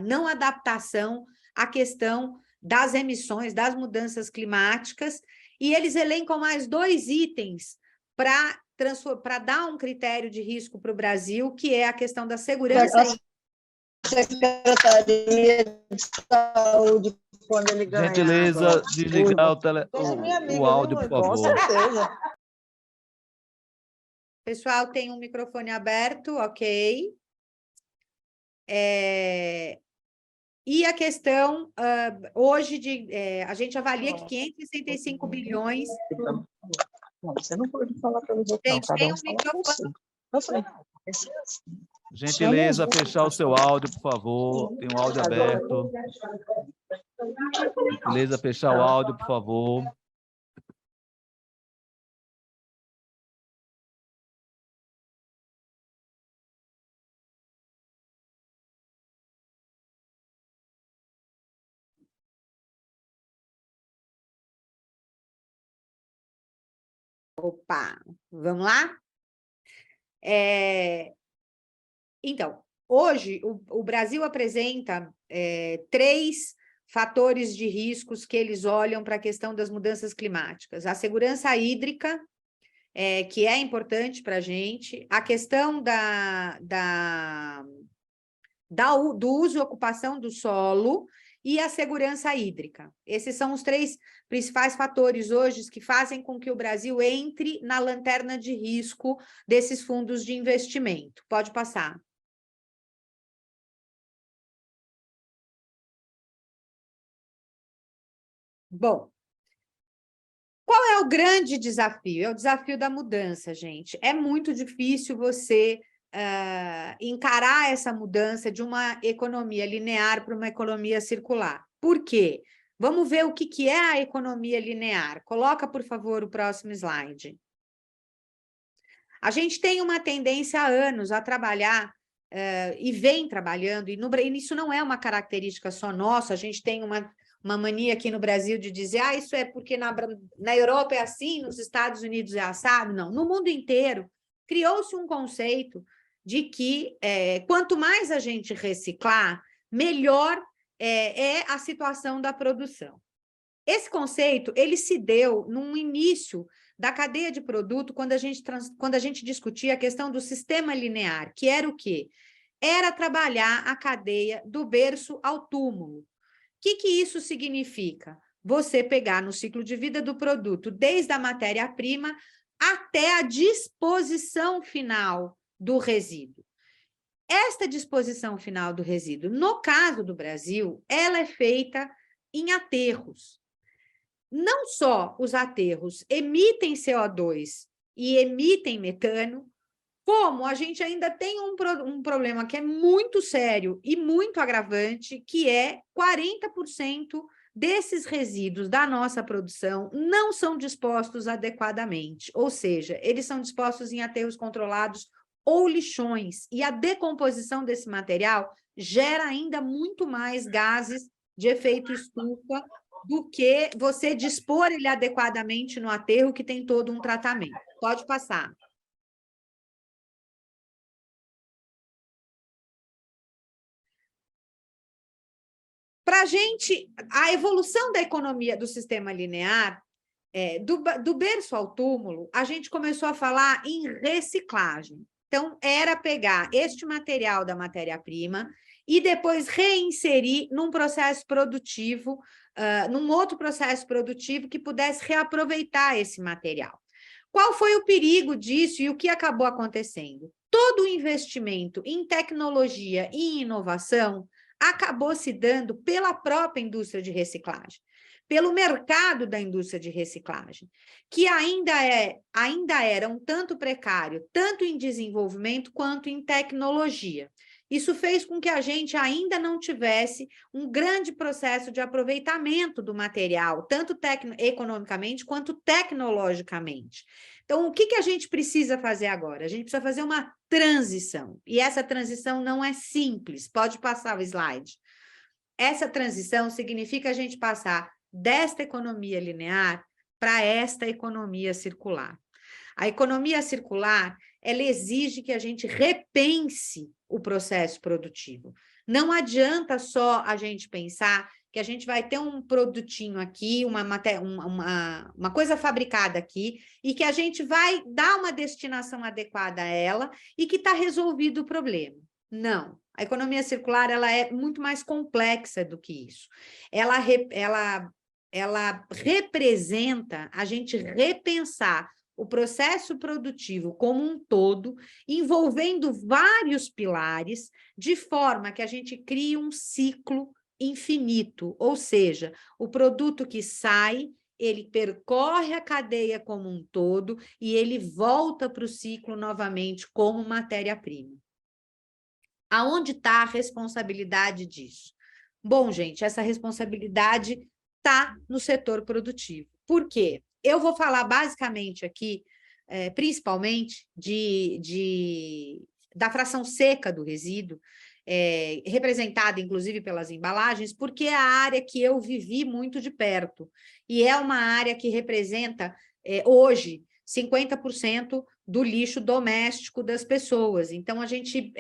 não adaptação à questão das emissões, das mudanças climáticas, e eles elencam mais 2 itens para dar um critério de risco para o Brasil, que é a questão da segurança. Secretaria de Saúde, quando ele ganhar. Gentileza, desligar o áudio, por Com favor. certeza. Pessoal, tem um microfone aberto, ok. E a questão, hoje, a gente avalia que 565 bilhões... Não, você não pode falar pelo outro, não. Gente, Cada tem um um fala por microfone... si. Eu falei, Gentileza, fechar o seu áudio, por favor. Tem um áudio aberto. Gentileza, fechar o áudio, por favor. Opa, vamos lá? Então, hoje o Brasil apresenta 3 fatores de riscos que eles olham para a questão das mudanças climáticas. A segurança hídrica, que é importante para a gente, a questão do uso e ocupação do solo e a segurança hídrica. Esses são os 3 principais fatores hoje que fazem com que o Brasil entre na lanterna de risco desses fundos de investimento. Pode passar. Bom, qual é o grande desafio? É o desafio da mudança, gente. É muito difícil você encarar essa mudança de uma economia linear para uma economia circular. Por quê? Vamos ver o que é a economia linear. Coloca, por favor, o próximo slide. A gente tem uma tendência há anos a trabalhar, e vem trabalhando, e isso não é uma característica só nossa, a gente tem uma mania aqui no Brasil de dizer, isso é porque na Europa é assim, nos Estados Unidos é assado. Não, no mundo inteiro criou-se um conceito de que quanto mais a gente reciclar, melhor é a situação da produção. Esse conceito, ele se deu no início da cadeia de produto, quando a gente discutia a questão do sistema linear, que era o quê? Era trabalhar a cadeia do berço ao túmulo. O que isso significa? Você pegar no ciclo de vida do produto, desde a matéria-prima até a disposição final do resíduo. Esta disposição final do resíduo, no caso do Brasil, ela é feita em aterros. Não só os aterros emitem CO2 e emitem metano, como a gente ainda tem um problema que é muito sério e muito agravante, que é 40% desses resíduos da nossa produção não são dispostos adequadamente, ou seja, eles são dispostos em aterros controlados ou lixões, e a decomposição desse material gera ainda muito mais gases de efeito estufa do que você dispor ele adequadamente no aterro, que tem todo um tratamento. Pode passar. Para a gente, a evolução da economia do sistema linear, do berço ao túmulo, a gente começou a falar em reciclagem. Então, era pegar este material da matéria-prima e depois reinserir num processo produtivo, num outro processo produtivo que pudesse reaproveitar esse material. Qual foi o perigo disso e o que acabou acontecendo? Todo o investimento em tecnologia e em inovação acabou se dando pela própria indústria de reciclagem, pelo mercado da indústria de reciclagem, que ainda era um tanto precário, tanto em desenvolvimento quanto em tecnologia. Isso fez com que a gente ainda não tivesse um grande processo de aproveitamento do material, tanto economicamente quanto tecnologicamente. Então, o que a gente precisa fazer agora? A gente precisa fazer uma transição, e essa transição não é simples. Pode passar o slide. Essa transição significa a gente passar desta economia linear para esta economia circular. A economia circular, ela exige que a gente repense o processo produtivo. Não adianta só a gente pensar que a gente vai ter um produtinho aqui, uma coisa fabricada aqui, e que a gente vai dar uma destinação adequada a ela e que está resolvido o problema. Não. A economia circular, ela é muito mais complexa do que isso. Ela representa a gente repensar o processo produtivo como um todo, envolvendo vários pilares, de forma que a gente crie um ciclo infinito, ou seja, o produto que sai ele percorre a cadeia como um todo e ele volta para o ciclo novamente como matéria-prima. Aonde está a responsabilidade disso? Bom, gente, essa responsabilidade está no setor produtivo. Por quê? Eu vou falar basicamente aqui, principalmente, da fração seca do resíduo, representada, inclusive, pelas embalagens, porque é a área que eu vivi muito de perto. E é uma área que representa, hoje, 50% do lixo doméstico das pessoas. Então, a gente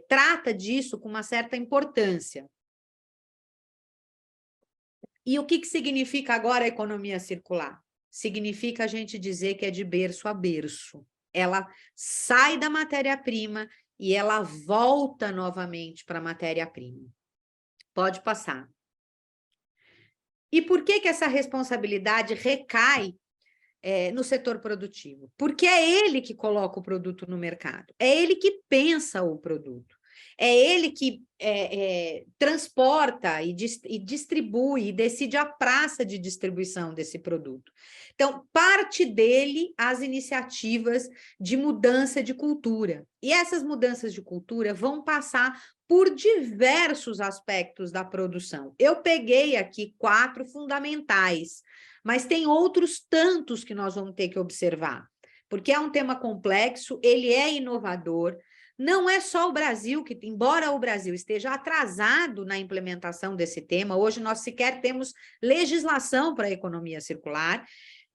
trata disso com uma certa importância. E o que significa agora a economia circular? Significa a gente dizer que é de berço a berço. Ela sai da matéria-prima e ela volta novamente para a matéria-prima. Pode passar. E por que essa responsabilidade recai no setor produtivo? Porque é ele que coloca o produto no mercado, é ele que pensa o produto, é ele que transporta e distribui e decide a praça de distribuição desse produto. Então, parte dele as iniciativas de mudança de cultura. E essas mudanças de cultura vão passar por diversos aspectos da produção. Eu peguei aqui 4 fundamentais, mas tem outros tantos que nós vamos ter que observar, porque é um tema complexo, ele é inovador. Não é só o Brasil que, embora o Brasil esteja atrasado na implementação desse tema, hoje nós sequer temos legislação para a economia circular,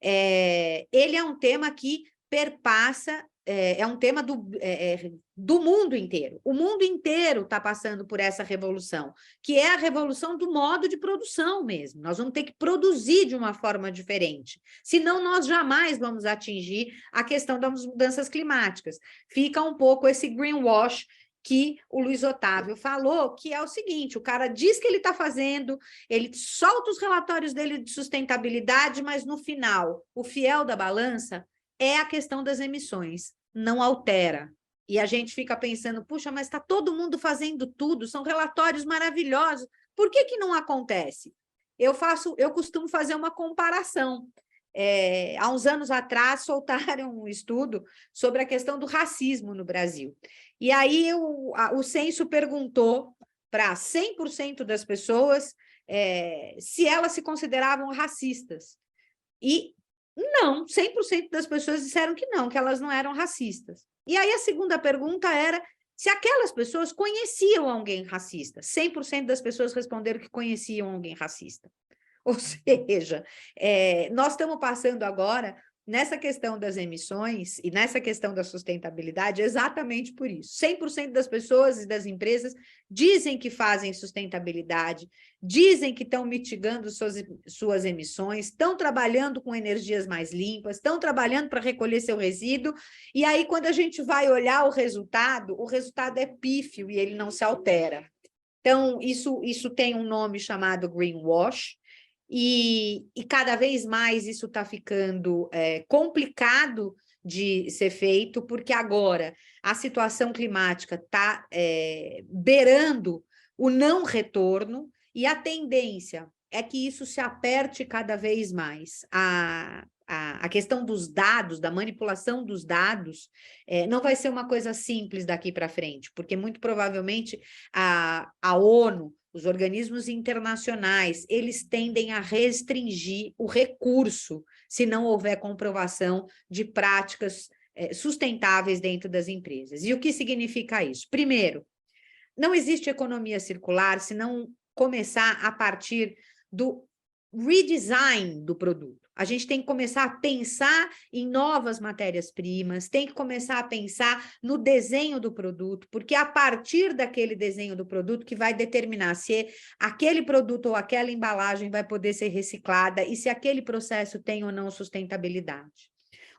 ele é um tema que perpassa, é um tema do mundo inteiro. O mundo inteiro está passando por essa revolução, que é a revolução do modo de produção mesmo. Nós vamos ter que produzir de uma forma diferente, senão nós jamais vamos atingir a questão das mudanças climáticas. Fica um pouco esse greenwash que o Luiz Otávio falou, que é o seguinte: o cara diz que ele está fazendo, ele solta os relatórios dele de sustentabilidade, mas no final, o fiel da balança é a questão das emissões, não altera. E a gente fica pensando, puxa, mas está todo mundo fazendo tudo, são relatórios maravilhosos, por que não acontece? Eu costumo fazer uma comparação. Há uns anos atrás, soltaram um estudo sobre a questão do racismo no Brasil. E aí o censo perguntou para 100% das pessoas se elas se consideravam racistas. E não, 100% das pessoas disseram que não, que elas não eram racistas. E aí a segunda pergunta era se aquelas pessoas conheciam alguém racista. 100% das pessoas responderam que conheciam alguém racista. Ou seja, nós estamos passando agora, nessa questão das emissões e nessa questão da sustentabilidade, exatamente por isso. 100% das pessoas e das empresas dizem que fazem sustentabilidade, dizem que estão mitigando suas emissões, estão trabalhando com energias mais limpas, estão trabalhando para recolher seu resíduo, e aí quando a gente vai olhar o resultado é pífio e ele não se altera. Então, isso tem um nome chamado greenwash, e cada vez mais isso está ficando complicado de ser feito, porque agora a situação climática está beirando o não retorno, e a tendência é que isso se aperte cada vez mais. A questão dos dados, da manipulação dos dados, não vai ser uma coisa simples daqui para frente, porque muito provavelmente a ONU, os organismos internacionais, eles tendem a restringir o recurso se não houver comprovação de práticas sustentáveis dentro das empresas. E o que significa isso? Primeiro, não existe economia circular se não começar a partir do redesign do produto. A gente tem que começar a pensar em novas matérias-primas, tem que começar a pensar no desenho do produto, porque é a partir daquele desenho do produto que vai determinar se aquele produto ou aquela embalagem vai poder ser reciclada e se aquele processo tem ou não sustentabilidade.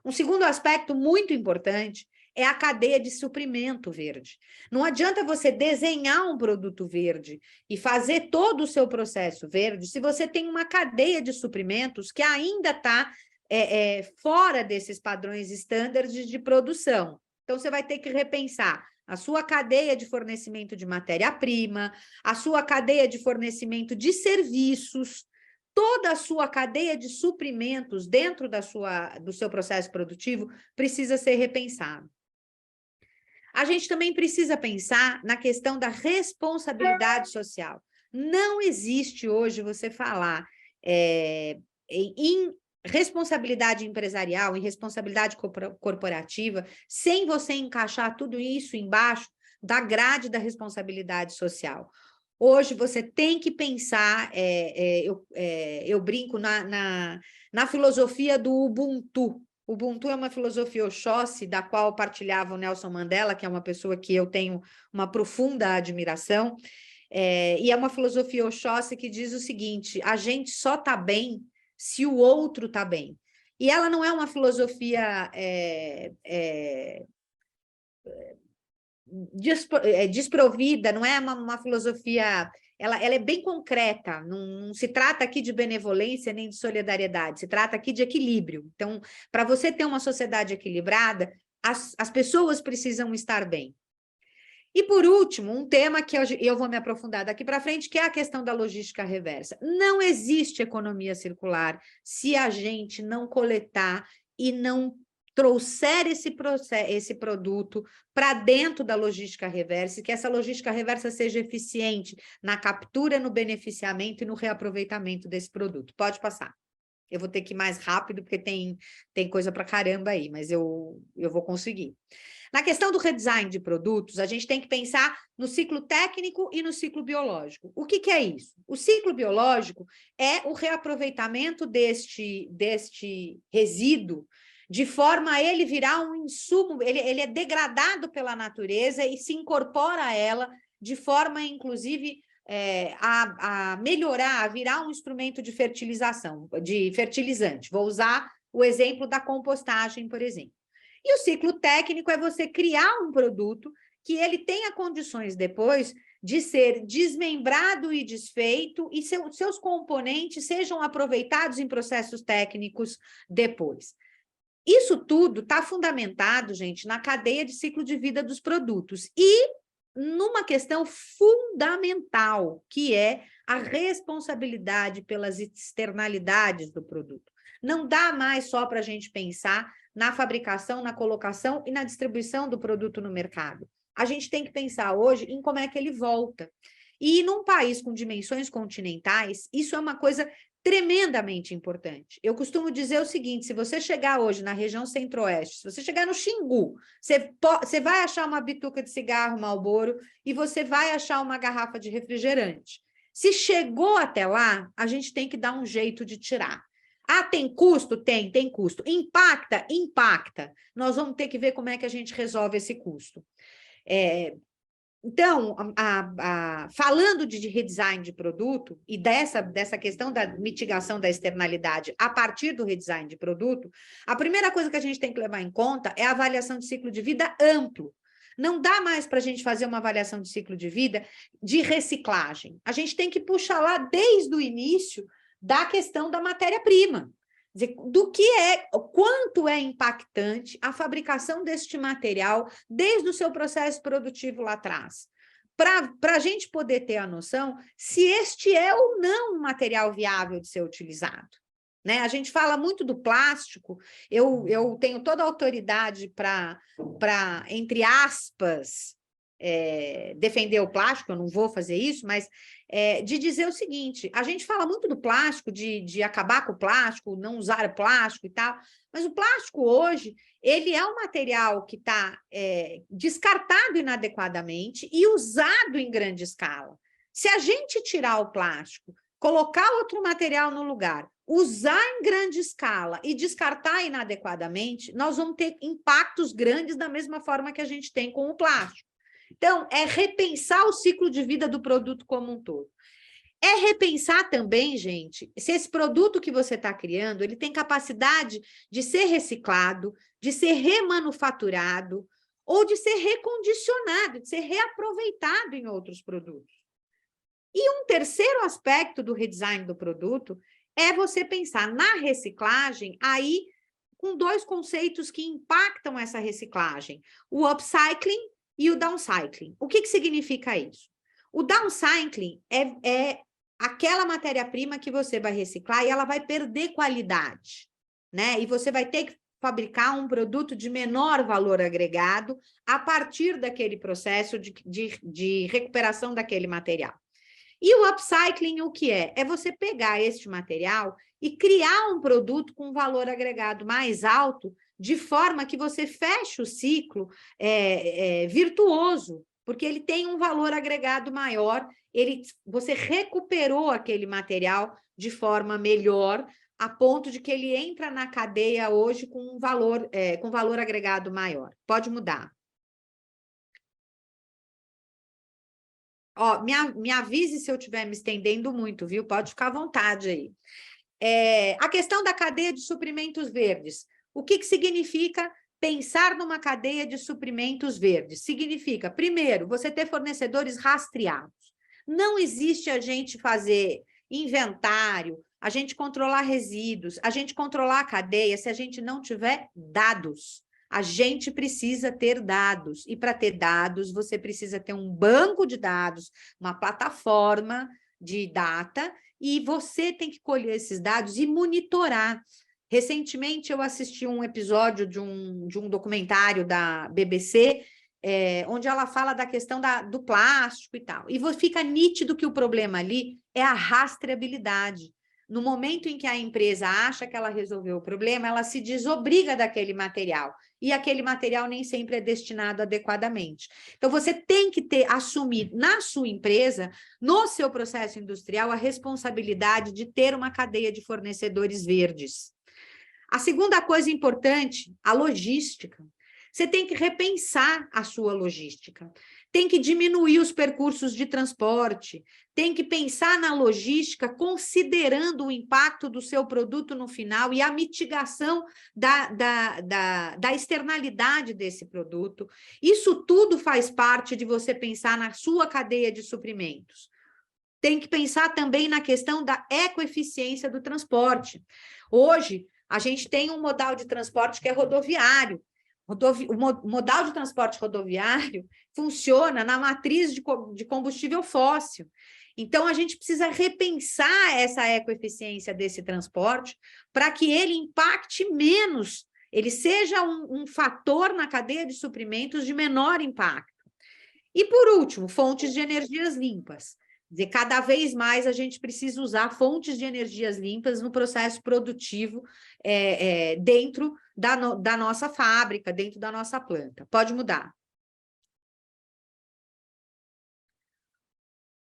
Um segundo aspecto muito importante é a cadeia de suprimento verde. Não adianta você desenhar um produto verde e fazer todo o seu processo verde se você tem uma cadeia de suprimentos que ainda está fora desses padrões estándares de produção. Então, você vai ter que repensar a sua cadeia de fornecimento de matéria-prima, a sua cadeia de fornecimento de serviços. toda a sua cadeia de suprimentos dentro do seu processo produtivo precisa ser repensado. A gente também precisa pensar na questão da responsabilidade social. Não existe hoje você falar em responsabilidade empresarial, em responsabilidade corporativa, sem você encaixar tudo isso embaixo da grade da responsabilidade social. Hoje você tem que pensar, eu brinco na filosofia do Ubuntu. Ubuntu é uma filosofia Oxóssi, da qual partilhava o Nelson Mandela, que é uma pessoa que eu tenho uma profunda admiração, e é uma filosofia Oxóssi que diz o seguinte: a gente só está bem se o outro está bem. E ela não é uma filosofia desprovida, não é uma filosofia... Ela é bem concreta, não se trata aqui de benevolência nem de solidariedade, se trata aqui de equilíbrio. Então, para você ter uma sociedade equilibrada, as pessoas precisam estar bem. E, por último, um tema que eu vou me aprofundar daqui para frente, que é a questão da logística reversa. Não existe economia circular se a gente não coletar e não trouxer esse produto para dentro da logística reversa, e que essa logística reversa seja eficiente na captura, no beneficiamento e no reaproveitamento desse produto. Pode passar. Eu vou ter que ir mais rápido, porque tem coisa para caramba aí, mas eu vou conseguir. Na questão do redesign de produtos, a gente tem que pensar no ciclo técnico e no ciclo biológico. O que é isso? O ciclo biológico é o reaproveitamento deste resíduo de forma a ele virar um insumo, ele é degradado pela natureza e se incorpora a ela de forma, inclusive, a melhorar, a virar um instrumento de fertilização, de fertilizante. Vou usar o exemplo da compostagem, por exemplo. E o ciclo técnico é você criar um produto que ele tenha condições depois de ser desmembrado e desfeito e seus componentes sejam aproveitados em processos técnicos depois. Isso tudo está fundamentado, gente, na cadeia de ciclo de vida dos produtos e numa questão fundamental, que é a responsabilidade pelas externalidades do produto. Não dá mais só para a gente pensar na fabricação, na colocação e na distribuição do produto no mercado. A gente tem que pensar hoje em como é que ele volta. E num país com dimensões continentais, isso é uma coisa tremendamente importante. Eu costumo dizer o seguinte: se você chegar hoje na região centro-oeste, se você chegar no Xingu, você vai achar uma bituca de cigarro Marlboro e você vai achar uma garrafa de refrigerante. Se chegou até lá, a gente tem que dar um jeito de tirar. Ah, tem custo? Tem custo. Impacta? Impacta. Nós vamos ter que ver como é que a gente resolve esse custo. Então, falando de redesign de produto e dessa questão da mitigação da externalidade a partir do redesign de produto, a primeira coisa que a gente tem que levar em conta é a avaliação de ciclo de vida amplo. Não dá mais para a gente fazer uma avaliação de ciclo de vida de reciclagem. A gente tem que puxar lá desde o início da questão da matéria-prima. Quanto é impactante a fabricação deste material desde o seu processo produtivo lá atrás, para a gente poder ter a noção se este é ou não um material viável de ser utilizado. Né? A gente fala muito do plástico, eu tenho toda a autoridade para, entre aspas, defender o plástico, eu não vou fazer isso, mas de dizer o seguinte: a gente fala muito do plástico, de acabar com o plástico, não usar plástico e tal, mas o plástico hoje, ele é um material que está descartado inadequadamente e usado em grande escala. Se a gente tirar o plástico, colocar outro material no lugar, usar em grande escala e descartar inadequadamente, nós vamos ter impactos grandes da mesma forma que a gente tem com o plástico. Então, é repensar o ciclo de vida do produto como um todo. É repensar também, gente, se esse produto que você está criando, ele tem capacidade de ser reciclado, de ser remanufaturado ou de ser recondicionado, de ser reaproveitado em outros produtos. E um terceiro aspecto do redesign do produto é você pensar na reciclagem aí com dois conceitos que impactam essa reciclagem: o upcycling e o downcycling. O que significa isso? O downcycling é aquela matéria-prima que você vai reciclar e ela vai perder qualidade, né? E você vai ter que fabricar um produto de menor valor agregado a partir daquele processo de recuperação daquele material. E o upcycling, o que é? É você pegar este material e criar um produto com valor agregado mais alto, de forma que você feche o ciclo virtuoso, porque ele tem um valor agregado maior, você recuperou aquele material de forma melhor, a ponto de que ele entra na cadeia hoje com valor agregado maior. Pode mudar. Ó, me avise se eu estiver me estendendo muito, viu? Pode ficar à vontade aí. A questão da cadeia de suprimentos verdes. O que significa pensar numa cadeia de suprimentos verdes? Significa, primeiro, você ter fornecedores rastreados. Não existe a gente fazer inventário, a gente controlar resíduos, a gente controlar a cadeia se a gente não tiver dados. A gente precisa ter dados, e para ter dados, você precisa ter um banco de dados, uma plataforma de data, e você tem que colher esses dados e monitorar. Recentemente, eu assisti um episódio de um documentário da BBC, onde ela fala da questão do plástico e tal. E fica nítido que o problema ali é a rastreabilidade. No momento em que a empresa acha que ela resolveu o problema, ela se desobriga daquele material. E aquele material nem sempre é destinado adequadamente. Então, você tem que assumir na sua empresa, no seu processo industrial, a responsabilidade de ter uma cadeia de fornecedores verdes. A segunda coisa importante, a logística. Você tem que repensar a sua logística. Tem que diminuir os percursos de transporte, tem que pensar na logística considerando o impacto do seu produto no final e a mitigação da externalidade desse produto. Isso tudo faz parte de você pensar na sua cadeia de suprimentos. Tem que pensar também na questão da ecoeficiência do transporte. Hoje, a gente tem um modal de transporte que é rodoviário. O modal de transporte rodoviário funciona na matriz de combustível fóssil. Então, a gente precisa repensar essa ecoeficiência desse transporte para que ele impacte menos, ele seja um fator na cadeia de suprimentos de menor impacto. E, por último, fontes de energias limpas. Quer dizer, cada vez mais a gente precisa usar fontes de energias limpas no processo produtivo dentro da nossa fábrica, dentro da nossa planta. Pode mudar.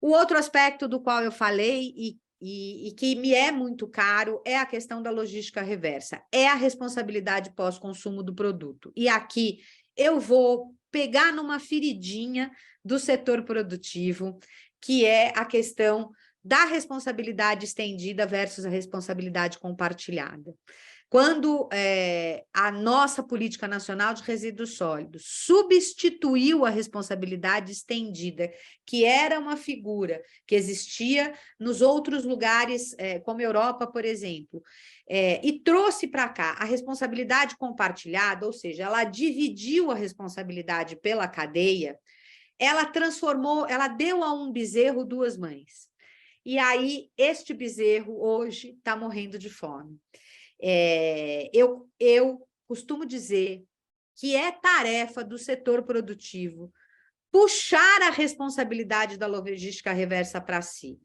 O outro aspecto do qual eu falei e que me é muito caro é a questão da logística reversa, é a responsabilidade pós-consumo do produto. E aqui eu vou pegar numa feridinha do setor produtivo, que é a questão da responsabilidade estendida versus a responsabilidade compartilhada. Quando a nossa Política Nacional de Resíduos Sólidos substituiu a responsabilidade estendida, que era uma figura que existia nos outros lugares, como Europa, por exemplo, e trouxe para cá a responsabilidade compartilhada, ou seja, ela dividiu a responsabilidade pela cadeia, ela transformou, ela deu a um bezerro duas mães. E aí, este bezerro hoje está morrendo de fome. Eu costumo dizer que é tarefa do setor produtivo puxar a responsabilidade da logística reversa para si.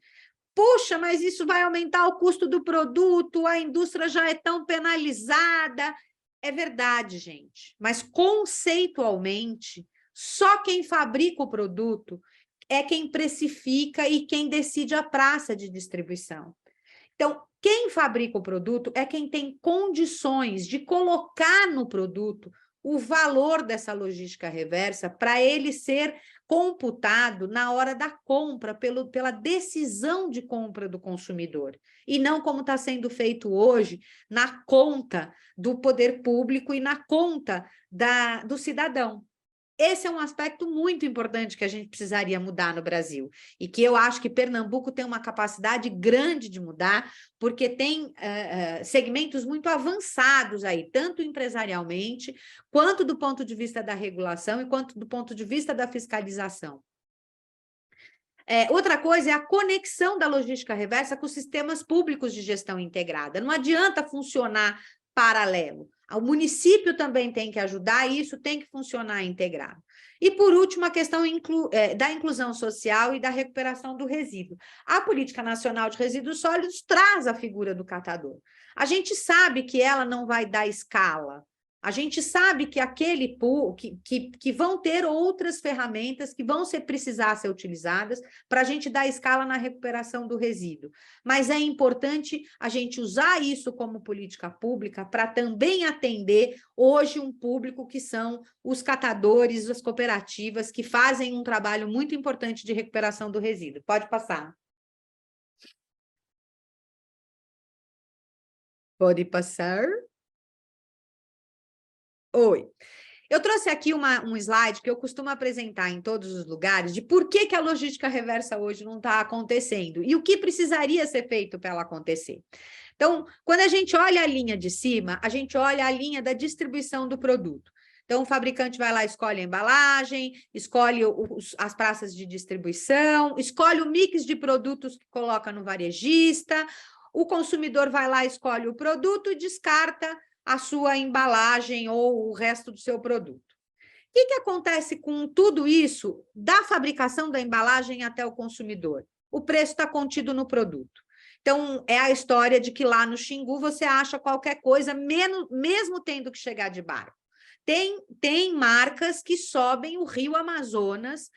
Puxa, mas isso vai aumentar o custo do produto, a indústria já é tão penalizada. É verdade, gente, mas conceitualmente, só quem fabrica o produto é quem precifica e quem decide a praça de distribuição. Então, quem fabrica o produto é quem tem condições de colocar no produto o valor dessa logística reversa para ele ser computado na hora da compra, pela decisão de compra do consumidor, e não como está sendo feito hoje, na conta do poder público e na conta do cidadão. Esse é um aspecto muito importante que a gente precisaria mudar no Brasil e que eu acho que Pernambuco tem uma capacidade grande de mudar, porque tem segmentos muito avançados aí, tanto empresarialmente, quanto do ponto de vista da regulação e quanto do ponto de vista da fiscalização. Outra coisa é a conexão da logística reversa com os sistemas públicos de gestão integrada. Não adianta funcionar paralelo. O município também tem que ajudar e isso tem que funcionar integrado. E, por último, a questão da inclusão social e da recuperação do resíduo. A Política Nacional de Resíduos Sólidos traz a figura do catador. A gente sabe que ela não vai dar escala. A gente sabe que que vão ter outras ferramentas que vão precisar ser utilizadas para a gente dar escala na recuperação do resíduo. Mas é importante a gente usar isso como política pública para também atender hoje um público que são os catadores, as cooperativas, que fazem um trabalho muito importante de recuperação do resíduo. Pode passar. Pode passar. Oi. Eu trouxe aqui um slide que eu costumo apresentar em todos os lugares de por que a logística reversa hoje não está acontecendo e o que precisaria ser feito para ela acontecer. Então, quando a gente olha a linha de cima, a gente olha a linha da distribuição do produto. Então, o fabricante vai lá, escolhe a embalagem, escolhe as praças de distribuição, escolhe o mix de produtos que coloca no varejista, o consumidor vai lá, escolhe o produto e descarta a sua embalagem ou o resto do seu produto. O que acontece com tudo isso, da fabricação da embalagem até o consumidor? O preço está contido no produto. Então, é a história de que lá no Xingu você acha qualquer coisa, mesmo tendo que chegar de barco. Tem marcas que sobem o rio Amazonas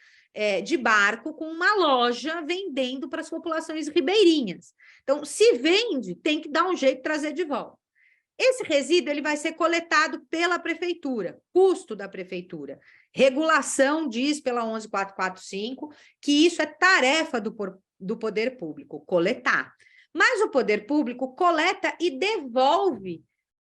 de barco com uma loja vendendo para as populações ribeirinhas. Então, se vende, tem que dar um jeito de trazer de volta. Esse resíduo ele vai ser coletado pela prefeitura, custo da prefeitura. Regulação diz pela 11445 que isso é tarefa do poder público, coletar. Mas o poder público coleta e devolve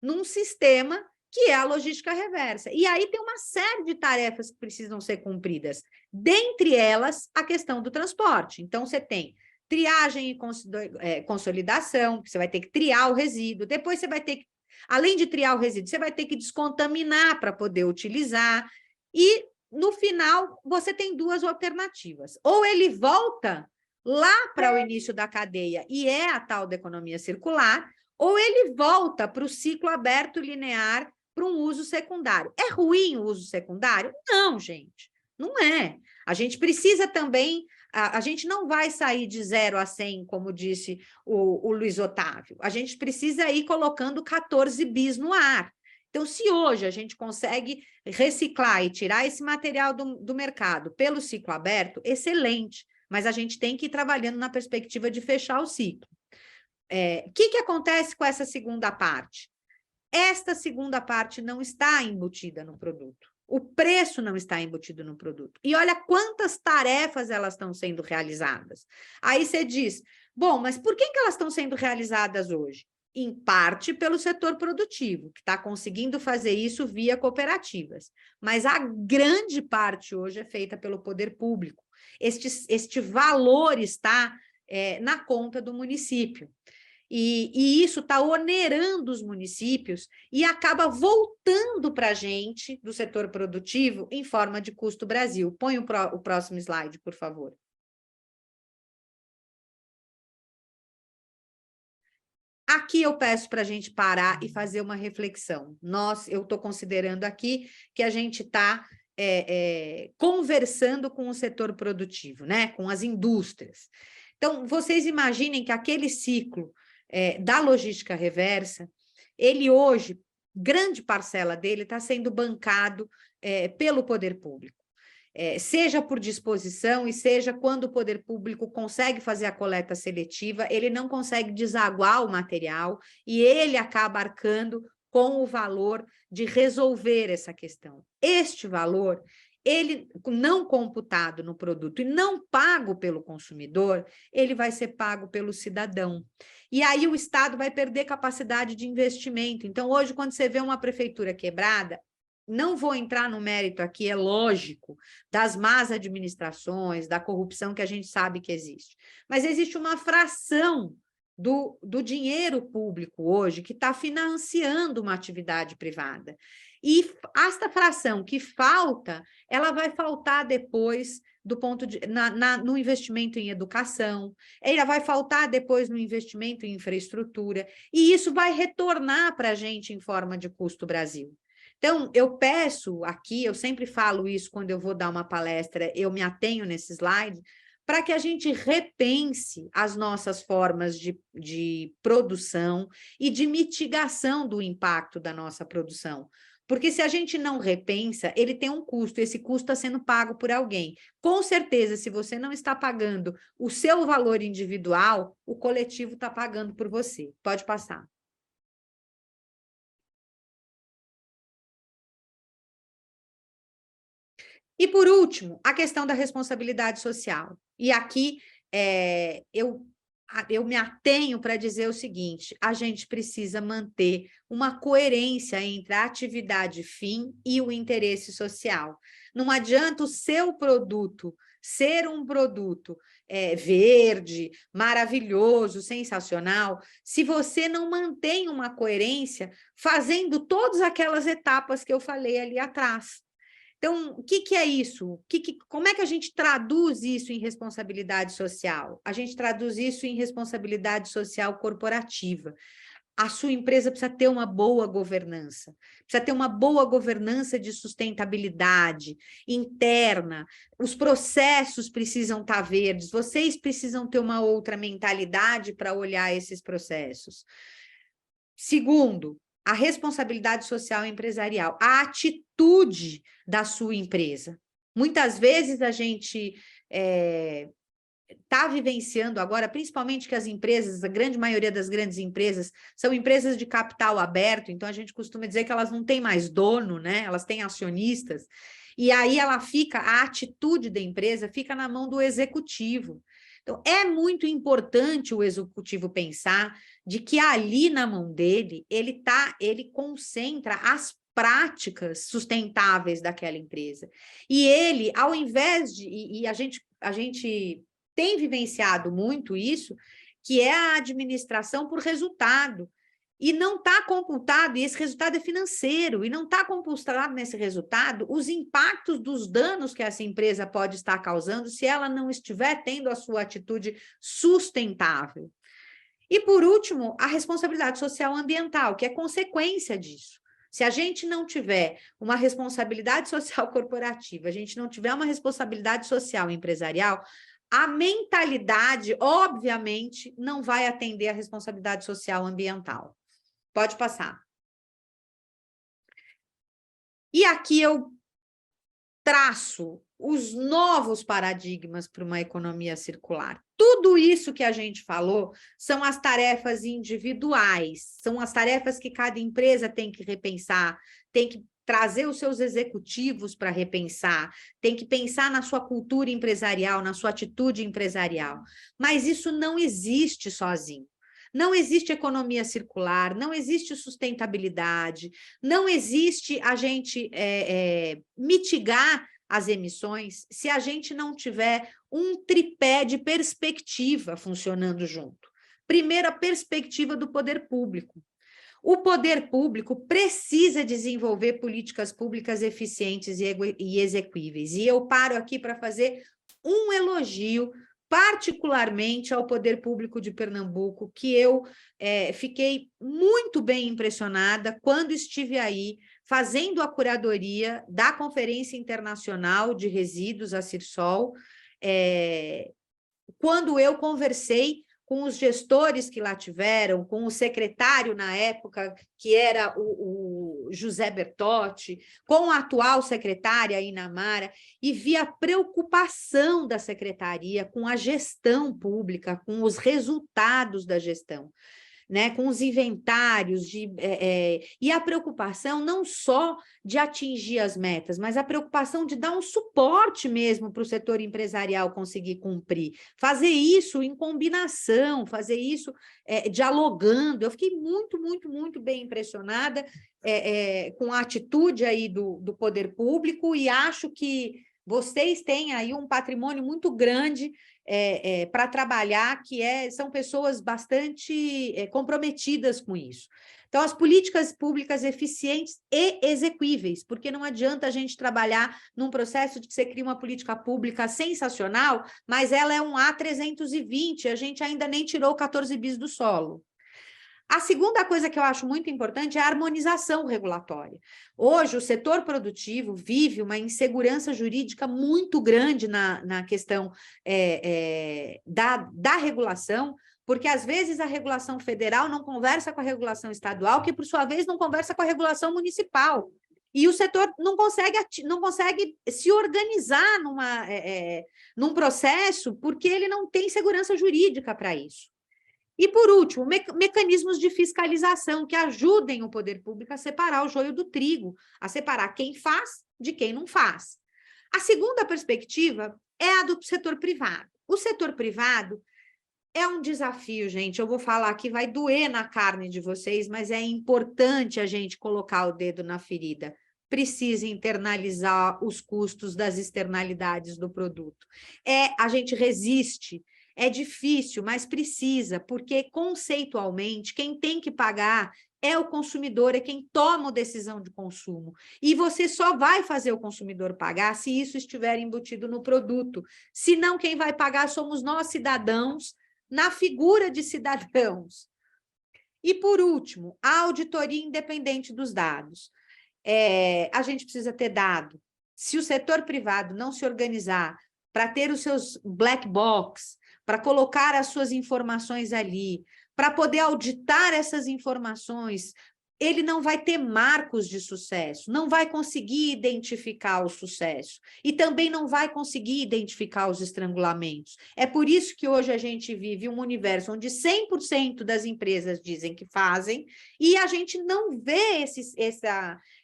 num sistema que é a logística reversa. E aí tem uma série de tarefas que precisam ser cumpridas, dentre elas a questão do transporte. Então, você tem triagem e consolidação, você vai ter que triar o resíduo, depois você vai ter que, além de triar o resíduo, você vai ter que descontaminar para poder utilizar, e no final você tem duas alternativas. Ou ele volta lá para o início da cadeia e é a tal da economia circular, ou ele volta para o ciclo aberto linear para um uso secundário. É ruim o uso secundário? Não, gente, não é. A gente precisa também... A gente não vai sair de 0 a 100, como disse o Luiz Otávio. A gente precisa ir colocando 14 bis no ar. Então, se hoje a gente consegue reciclar e tirar esse material do mercado pelo ciclo aberto, excelente. Mas a gente tem que ir trabalhando na perspectiva de fechar o ciclo. O que acontece com essa segunda parte? Esta segunda parte não está embutida no produto. O preço não está embutido no produto. E olha quantas tarefas elas estão sendo realizadas. Aí você diz, bom, mas por que elas estão sendo realizadas hoje? Em parte pelo setor produtivo, que está conseguindo fazer isso via cooperativas. Mas a grande parte hoje é feita pelo poder público. Este valor está na conta do município. E isso está onerando os municípios e acaba voltando para a gente, do setor produtivo, em forma de custo Brasil. Põe o próximo slide, por favor. Aqui eu peço para a gente parar e fazer uma reflexão. Eu estou considerando aqui que a gente está conversando com o setor produtivo, né? Com as indústrias. Então, vocês imaginem que aquele ciclo da logística reversa, ele hoje, grande parcela dele está sendo bancado pelo poder público. Seja por disposição e seja quando o poder público consegue fazer a coleta seletiva, ele não consegue desaguar o material e ele acaba arcando com o valor de resolver essa questão. Este valor, ele não computado no produto e não pago pelo consumidor, ele vai ser pago pelo cidadão. E aí o Estado vai perder capacidade de investimento. Então, hoje, quando você vê uma prefeitura quebrada, não vou entrar no mérito aqui, é lógico, das más administrações, da corrupção que a gente sabe que existe. Mas existe uma fração do dinheiro público hoje que está financiando uma atividade privada. E esta fração que falta, ela vai faltar depois do ponto de no investimento em educação, ela vai faltar depois no investimento em infraestrutura, e isso vai retornar para a gente em forma de custo Brasil. Então, eu peço aqui, eu sempre falo isso quando eu vou dar uma palestra, eu me atenho nesse slide, para que a gente repense as nossas formas de produção e de mitigação do impacto da nossa produção. Porque se a gente não repensa, ele tem um custo, e esse custo está sendo pago por alguém. Com certeza, se você não está pagando o seu valor individual, o coletivo está pagando por você. Pode passar. E, por último, a questão da responsabilidade social. E aqui eu me atenho para dizer o seguinte, a gente precisa manter uma coerência entre a atividade fim e o interesse social. Não adianta o seu produto ser um produto verde, maravilhoso, sensacional, se você não mantém uma coerência fazendo todas aquelas etapas que eu falei ali atrás. Então, o que é isso? Como é que a gente traduz isso em responsabilidade social? A gente traduz isso em responsabilidade social corporativa. A sua empresa precisa ter uma boa governança, precisa ter uma boa governança de sustentabilidade interna, os processos precisam estar verdes, vocês precisam ter uma outra mentalidade para olhar esses processos. Segundo, a responsabilidade social empresarial, a atitude da sua empresa. Muitas vezes a gente está vivenciando agora, principalmente que as empresas, a grande maioria das grandes empresas, são empresas de capital aberto, então a gente costuma dizer que elas não têm mais dono, né? Elas têm acionistas, e aí a atitude da empresa fica na mão do executivo. Então, é muito importante o executivo pensar de que ali na mão dele, ele concentra as práticas sustentáveis daquela empresa. E ele, ao invés de... E a gente tem vivenciado muito isso, que é a administração por resultado. E não está computado, e esse resultado é financeiro, e não está computado nesse resultado os impactos dos danos que essa empresa pode estar causando se ela não estiver tendo a sua atitude sustentável. E, por último, a responsabilidade social ambiental, que é consequência disso. Se a gente não tiver uma responsabilidade social corporativa, a gente não tiver uma responsabilidade social empresarial, a mentalidade, obviamente, não vai atender a responsabilidade social ambiental. Pode passar. E aqui eu traço os novos paradigmas para uma economia circular. Tudo isso que a gente falou são as tarefas individuais, são as tarefas que cada empresa tem que repensar, tem que trazer os seus executivos para repensar, tem que pensar na sua cultura empresarial, na sua atitude empresarial. Mas isso não existe sozinho. Não existe economia circular, não existe sustentabilidade, não existe a gente mitigar as emissões se a gente não tiver um tripé de perspectiva funcionando junto. Primeiro, a perspectiva do poder público. O poder público precisa desenvolver políticas públicas eficientes e exequíveis. E eu paro aqui para fazer um elogio particularmente ao Poder Público de Pernambuco, que eu fiquei muito bem impressionada quando estive aí fazendo a curadoria da Conferência Internacional de Resíduos, a CIRSOL, quando eu conversei com os gestores que lá tiveram, com o secretário na época, que era o José Bertotti, com a atual secretária, a Inamara, e vi a preocupação da secretaria com a gestão pública, com os resultados da gestão, né, com os inventários, e a preocupação não só de atingir as metas, mas a preocupação de dar um suporte mesmo para o setor empresarial conseguir cumprir, fazer isso em combinação, fazer isso dialogando. Eu fiquei muito, muito, muito bem impressionada com a atitude aí do poder público e acho que Vocês têm aí um patrimônio muito grande para trabalhar, são pessoas bastante comprometidas com isso. Então, as políticas públicas eficientes e exequíveis, porque não adianta a gente trabalhar num processo de que você cria uma política pública sensacional, mas ela é um A320, a gente ainda nem tirou 14 bis do solo. A segunda coisa que eu acho muito importante é a harmonização regulatória. Hoje, o setor produtivo vive uma insegurança jurídica muito grande na questão da regulação, porque, às vezes, a regulação federal não conversa com a regulação estadual, que, por sua vez, não conversa com a regulação municipal. E o setor não consegue se organizar num processo porque ele não tem segurança jurídica para isso. E, por último, mecanismos de fiscalização que ajudem o poder público a separar o joio do trigo, a separar quem faz de quem não faz. A segunda perspectiva é a do setor privado. O setor privado é um desafio, gente. Eu vou falar aqui, vai doer na carne de vocês, mas é importante a gente colocar o dedo na ferida. Precisa internalizar os custos das externalidades do produto. A gente resiste. É difícil, mas precisa, porque conceitualmente quem tem que pagar é o consumidor, é quem toma a decisão de consumo. E você só vai fazer o consumidor pagar se isso estiver embutido no produto. Senão, quem vai pagar somos nós, cidadãos, na figura de cidadãos. E, por último, a auditoria independente dos dados. A gente precisa ter dado. Se o setor privado não se organizar para ter os seus black box, para colocar as suas informações ali, para poder auditar essas informações, ele não vai ter marcos de sucesso, não vai conseguir identificar o sucesso e também não vai conseguir identificar os estrangulamentos. É por isso que hoje a gente vive um universo onde 100% das empresas dizem que fazem e a gente não vê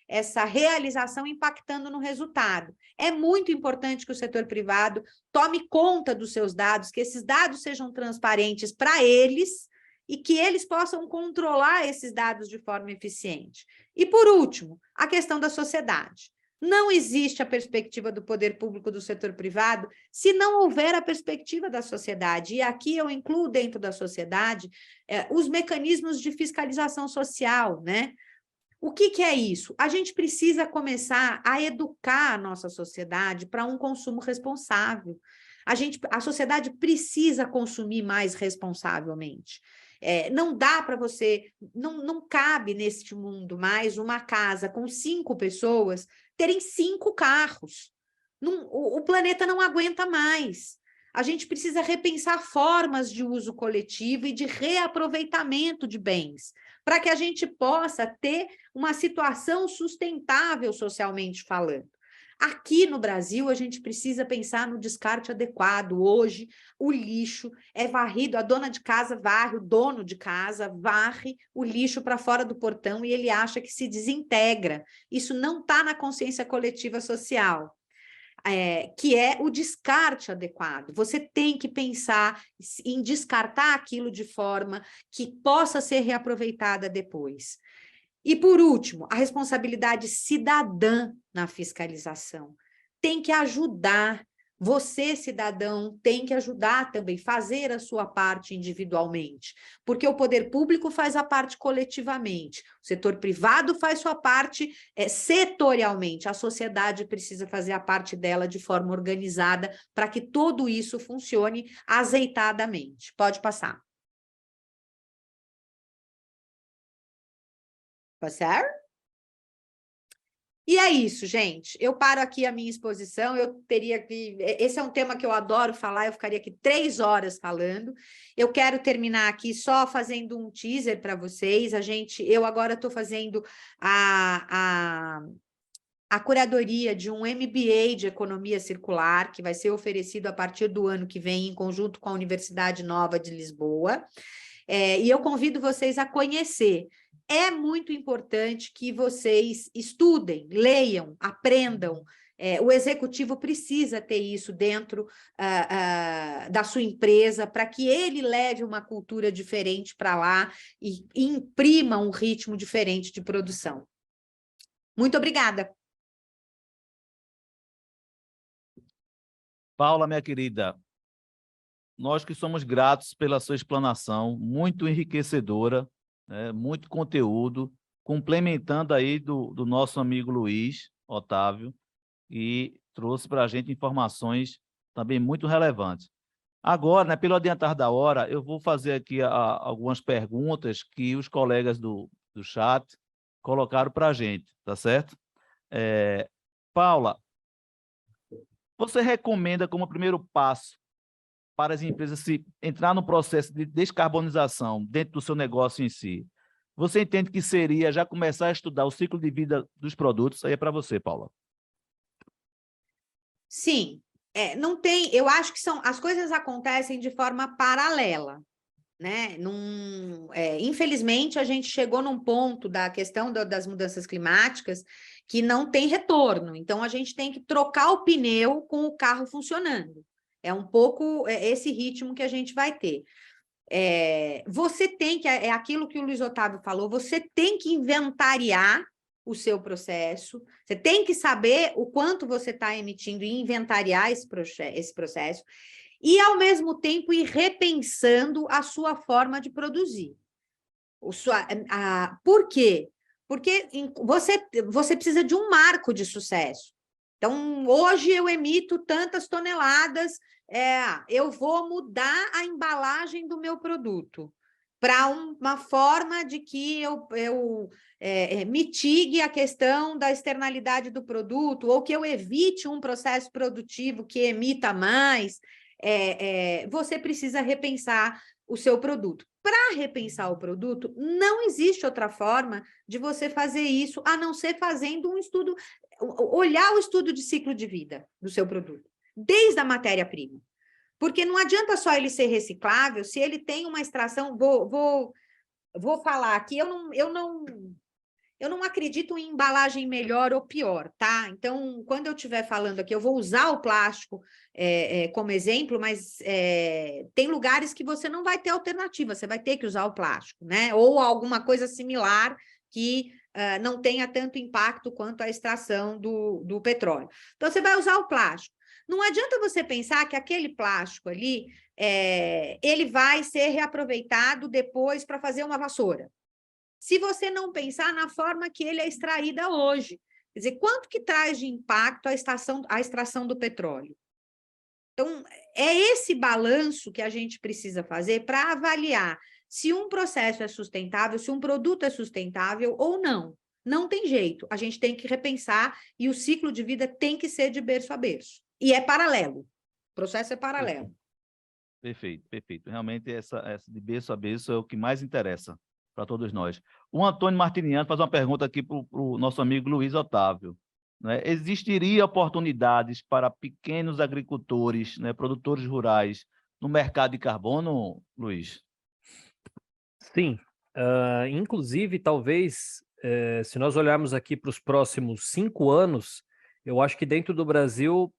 essa realização impactando no resultado. É muito importante que o setor privado tome conta dos seus dados, que esses dados sejam transparentes para eles e que eles possam controlar esses dados de forma eficiente. E, por último, a questão da sociedade. Não existe a perspectiva do poder público do setor privado se não houver a perspectiva da sociedade. E aqui eu incluo dentro da sociedade os mecanismos de fiscalização social, né? O que é isso? A gente precisa começar a educar a nossa sociedade para um consumo responsável. A sociedade precisa consumir mais responsavelmente. Não dá para você, não cabe neste mundo mais uma casa com 5 pessoas terem 5 carros. O planeta não aguenta mais. A gente precisa repensar formas de uso coletivo e de reaproveitamento de bens, para que a gente possa ter uma situação sustentável socialmente falando. Aqui no Brasil, a gente precisa pensar no descarte adequado. Hoje, o lixo é varrido, a dona de casa varre, o dono de casa varre o lixo para fora do portão e ele acha que se desintegra. Isso não está na consciência coletiva social. Que é o descarte adequado. Você tem que pensar em descartar aquilo de forma que possa ser reaproveitada depois. E, por último, a responsabilidade cidadã na fiscalização. Tem que ajudar. Você, cidadão, tem que ajudar também, fazer a sua parte individualmente, porque o poder público faz a parte coletivamente, o setor privado faz sua parte setorialmente, a sociedade precisa fazer a parte dela de forma organizada para que tudo isso funcione azeitadamente. Pode passar. Passar? E é isso, gente. Eu paro aqui a minha exposição. Eu teria que... Esse é um tema que eu adoro falar, eu ficaria aqui 3 horas falando. Eu quero terminar aqui só fazendo um teaser para vocês. Eu agora estou fazendo a curadoria de um MBA de Economia Circular, que vai ser oferecido a partir do ano que vem, em conjunto com a Universidade Nova de Lisboa. E eu convido vocês a conhecer. É muito importante que vocês estudem, leiam, aprendam. O executivo precisa ter isso dentro da sua empresa para que ele leve uma cultura diferente para lá e imprima um ritmo diferente de produção. Muito obrigada. Paula, minha querida, nós que somos gratos pela sua explanação, muito enriquecedora, né, muito conteúdo, complementando aí do nosso amigo Luiz Otávio, e trouxe para a gente informações também muito relevantes. Agora, né, pelo adiantar da hora, eu vou fazer aqui algumas perguntas que os colegas do chat colocaram para a gente, tá certo? Paula, você recomenda como primeiro passo para as empresas se entrar no processo de descarbonização dentro do seu negócio em si? Você entende que seria já começar a estudar o ciclo de vida dos produtos? Aí é para você, Paula. Sim, não tem, eu acho que as coisas acontecem de forma paralela, né? Infelizmente, a gente chegou num ponto da questão das mudanças climáticas que não tem retorno, então a gente tem que trocar o pneu com o carro funcionando. É um pouco esse ritmo que a gente vai ter. Você tem que, é aquilo que o Luiz Otávio falou, você tem que inventariar o seu processo, você tem que saber o quanto você está emitindo e inventariar esse processo, e, ao mesmo tempo, ir repensando a sua forma de produzir. Por quê? Porque você precisa de um marco de sucesso. Então, hoje eu emito tantas toneladas, eu vou mudar a embalagem do meu produto para uma forma de que eu mitigue a questão da externalidade do produto, ou que eu evite um processo produtivo que emita mais. Você precisa repensar o seu produto. Para repensar o produto, não existe outra forma de você fazer isso, a não ser fazendo um estudo, olhar o estudo de ciclo de vida do seu produto, desde a matéria-prima. Porque não adianta só ele ser reciclável se ele tem uma extração. Vou falar aqui, eu não acredito em embalagem melhor ou pior, tá? Então, quando eu estiver falando aqui, eu vou usar o plástico como exemplo, mas tem lugares que você não vai ter alternativa, você vai ter que usar o plástico, né? Ou alguma coisa similar que não tenha tanto impacto quanto a extração do petróleo. Então, você vai usar o plástico. Não adianta você pensar que aquele plástico ali, ele vai ser reaproveitado depois para fazer uma vassoura. Se você não pensar na forma que ele é extraída hoje. Quer dizer, quanto que traz de impacto a extração do petróleo? Então, é esse balanço que a gente precisa fazer para avaliar se um processo é sustentável, se um produto é sustentável ou não. Não tem jeito, a gente tem que repensar e o ciclo de vida tem que ser de berço a berço. E é paralelo, o processo é paralelo. Perfeito, perfeito. Realmente, essa de berço a berço é o que mais interessa para todos nós. O Antônio Martiniano faz uma pergunta aqui para o nosso amigo Luiz Otávio. Né? Existiria oportunidades para pequenos agricultores, né, produtores rurais, no mercado de carbono, Luiz? Sim. Inclusive, talvez, se nós olharmos aqui para os próximos 5 anos, eu acho que dentro do Brasil,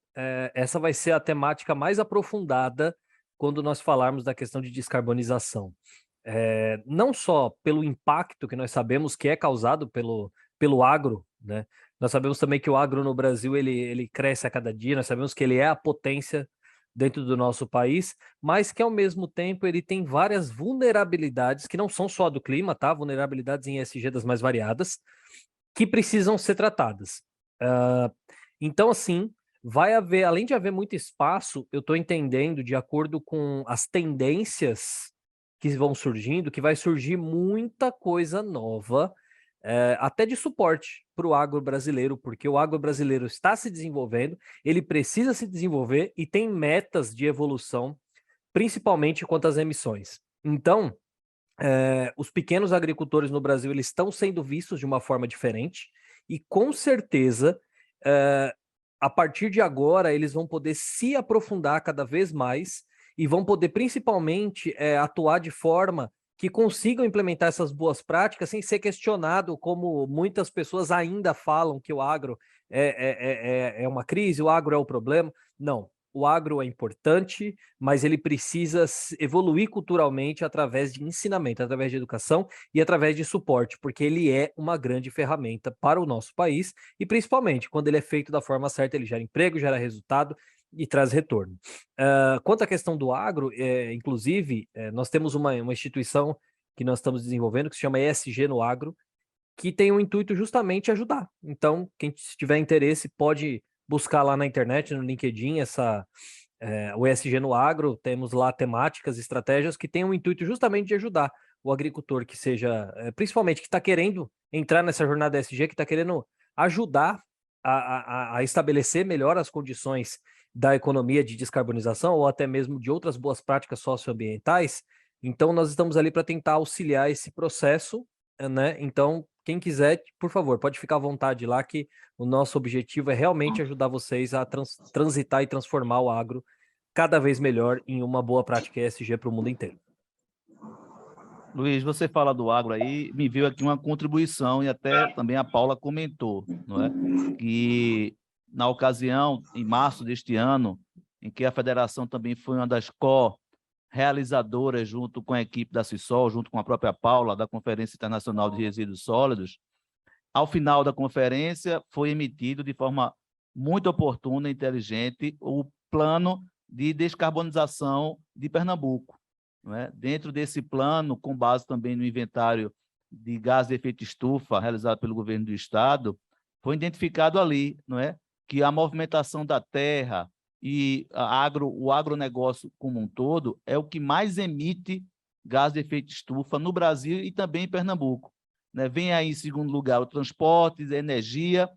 essa vai ser a temática mais aprofundada quando nós falarmos da questão de descarbonização. Não só pelo impacto que nós sabemos que é causado pelo agro, né? Nós sabemos também que o agro no Brasil ele cresce a cada dia, nós sabemos que ele é a potência dentro do nosso país, mas que ao mesmo tempo ele tem várias vulnerabilidades que não são só do clima, tá? Vulnerabilidades em ESG das mais variadas, que precisam ser tratadas. Então, assim, vai haver, além de haver muito espaço, eu estou entendendo, de acordo com as tendências que vão surgindo, que vai surgir muita coisa nova, até de suporte para o agro brasileiro, porque o agro brasileiro está se desenvolvendo, ele precisa se desenvolver e tem metas de evolução, principalmente quanto às emissões. Então, os pequenos agricultores no Brasil eles estão sendo vistos de uma forma diferente e, com certeza, a partir de agora, eles vão poder se aprofundar cada vez mais e vão poder, principalmente, atuar de forma que consigam implementar essas boas práticas sem ser questionado, como muitas pessoas ainda falam que o agro é uma crise, o agro é o problema. Não, o agro é importante, mas ele precisa evoluir culturalmente através de ensinamento, através de educação e através de suporte, porque ele é uma grande ferramenta para o nosso país e, principalmente, quando ele é feito da forma certa, ele gera emprego, gera resultado e traz retorno. Quanto à questão do agro, inclusive, nós temos uma instituição que nós estamos desenvolvendo que se chama ESG no Agro, que tem o intuito justamente ajudar. Então, quem tiver interesse pode buscar lá na internet, no LinkedIn, o ESG no Agro, temos lá temáticas, estratégias que têm o intuito justamente de ajudar o agricultor que seja, principalmente que está querendo entrar nessa jornada ESG, que está querendo ajudar a estabelecer melhor as condições da economia de descarbonização ou até mesmo de outras boas práticas socioambientais. Então, nós estamos ali para tentar auxiliar esse processo, né? Então, quem quiser, por favor, pode ficar à vontade lá, que o nosso objetivo é realmente ajudar vocês a transitar e transformar o agro cada vez melhor em uma boa prática ESG para o mundo inteiro. Luiz, você fala do agro aí, me veio aqui uma contribuição, e até também a Paula comentou, não é? Que na ocasião, em março deste ano, em que a federação também foi uma das co-realizadoras, junto com a equipe da CISOL, junto com a própria Paula, da Conferência Internacional de Resíduos Sólidos, ao final da conferência foi emitido de forma muito oportuna e inteligente o plano de descarbonização de Pernambuco. Não é? Dentro desse plano, com base também no inventário de gases de efeito estufa realizado pelo governo do estado, foi identificado ali, não é, que a movimentação da terra e o agronegócio como um todo é o que mais emite gás de efeito estufa no Brasil e também em Pernambuco. Né? Vem aí, em segundo lugar, o transporte, a energia,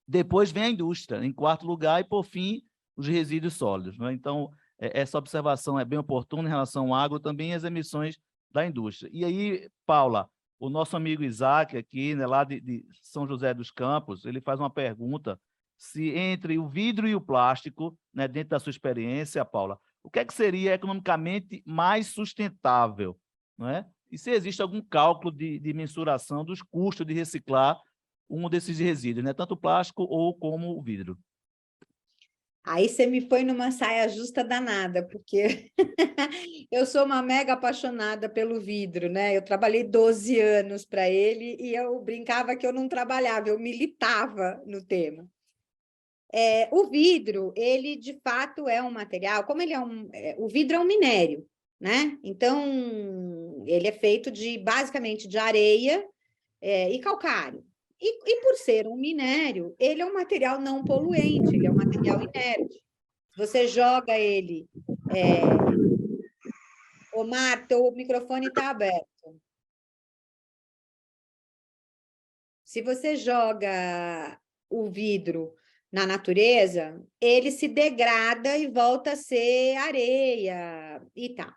depois vem a indústria, em quarto lugar, e, por fim, os resíduos sólidos. Né? Então, essa observação é bem oportuna em relação ao agro, também as emissões da indústria. E aí, Paula, o nosso amigo Isaac, aqui, né, lá de São José dos Campos, ele faz uma pergunta se entre o vidro e o plástico, né, dentro da sua experiência, Paula, o que é que seria economicamente mais sustentável? Não é? E se existe algum cálculo de mensuração dos custos de reciclar um desses resíduos, né, tanto o plástico ou como o vidro? Aí você me põe numa saia justa danada, porque eu sou uma mega apaixonada pelo vidro, né? Eu trabalhei 12 anos para ele e eu brincava que eu não trabalhava, eu militava no tema. O vidro, ele de fato é um material, como ele o vidro é um minério, né? Então, ele é feito basicamente de areia e calcário. E por ser um minério, ele é um material não poluente, ele é um material inerte. Você joga ele... Omar, teu microfone está aberto. Se você joga o vidro na natureza, ele se degrada e volta a ser areia e tal.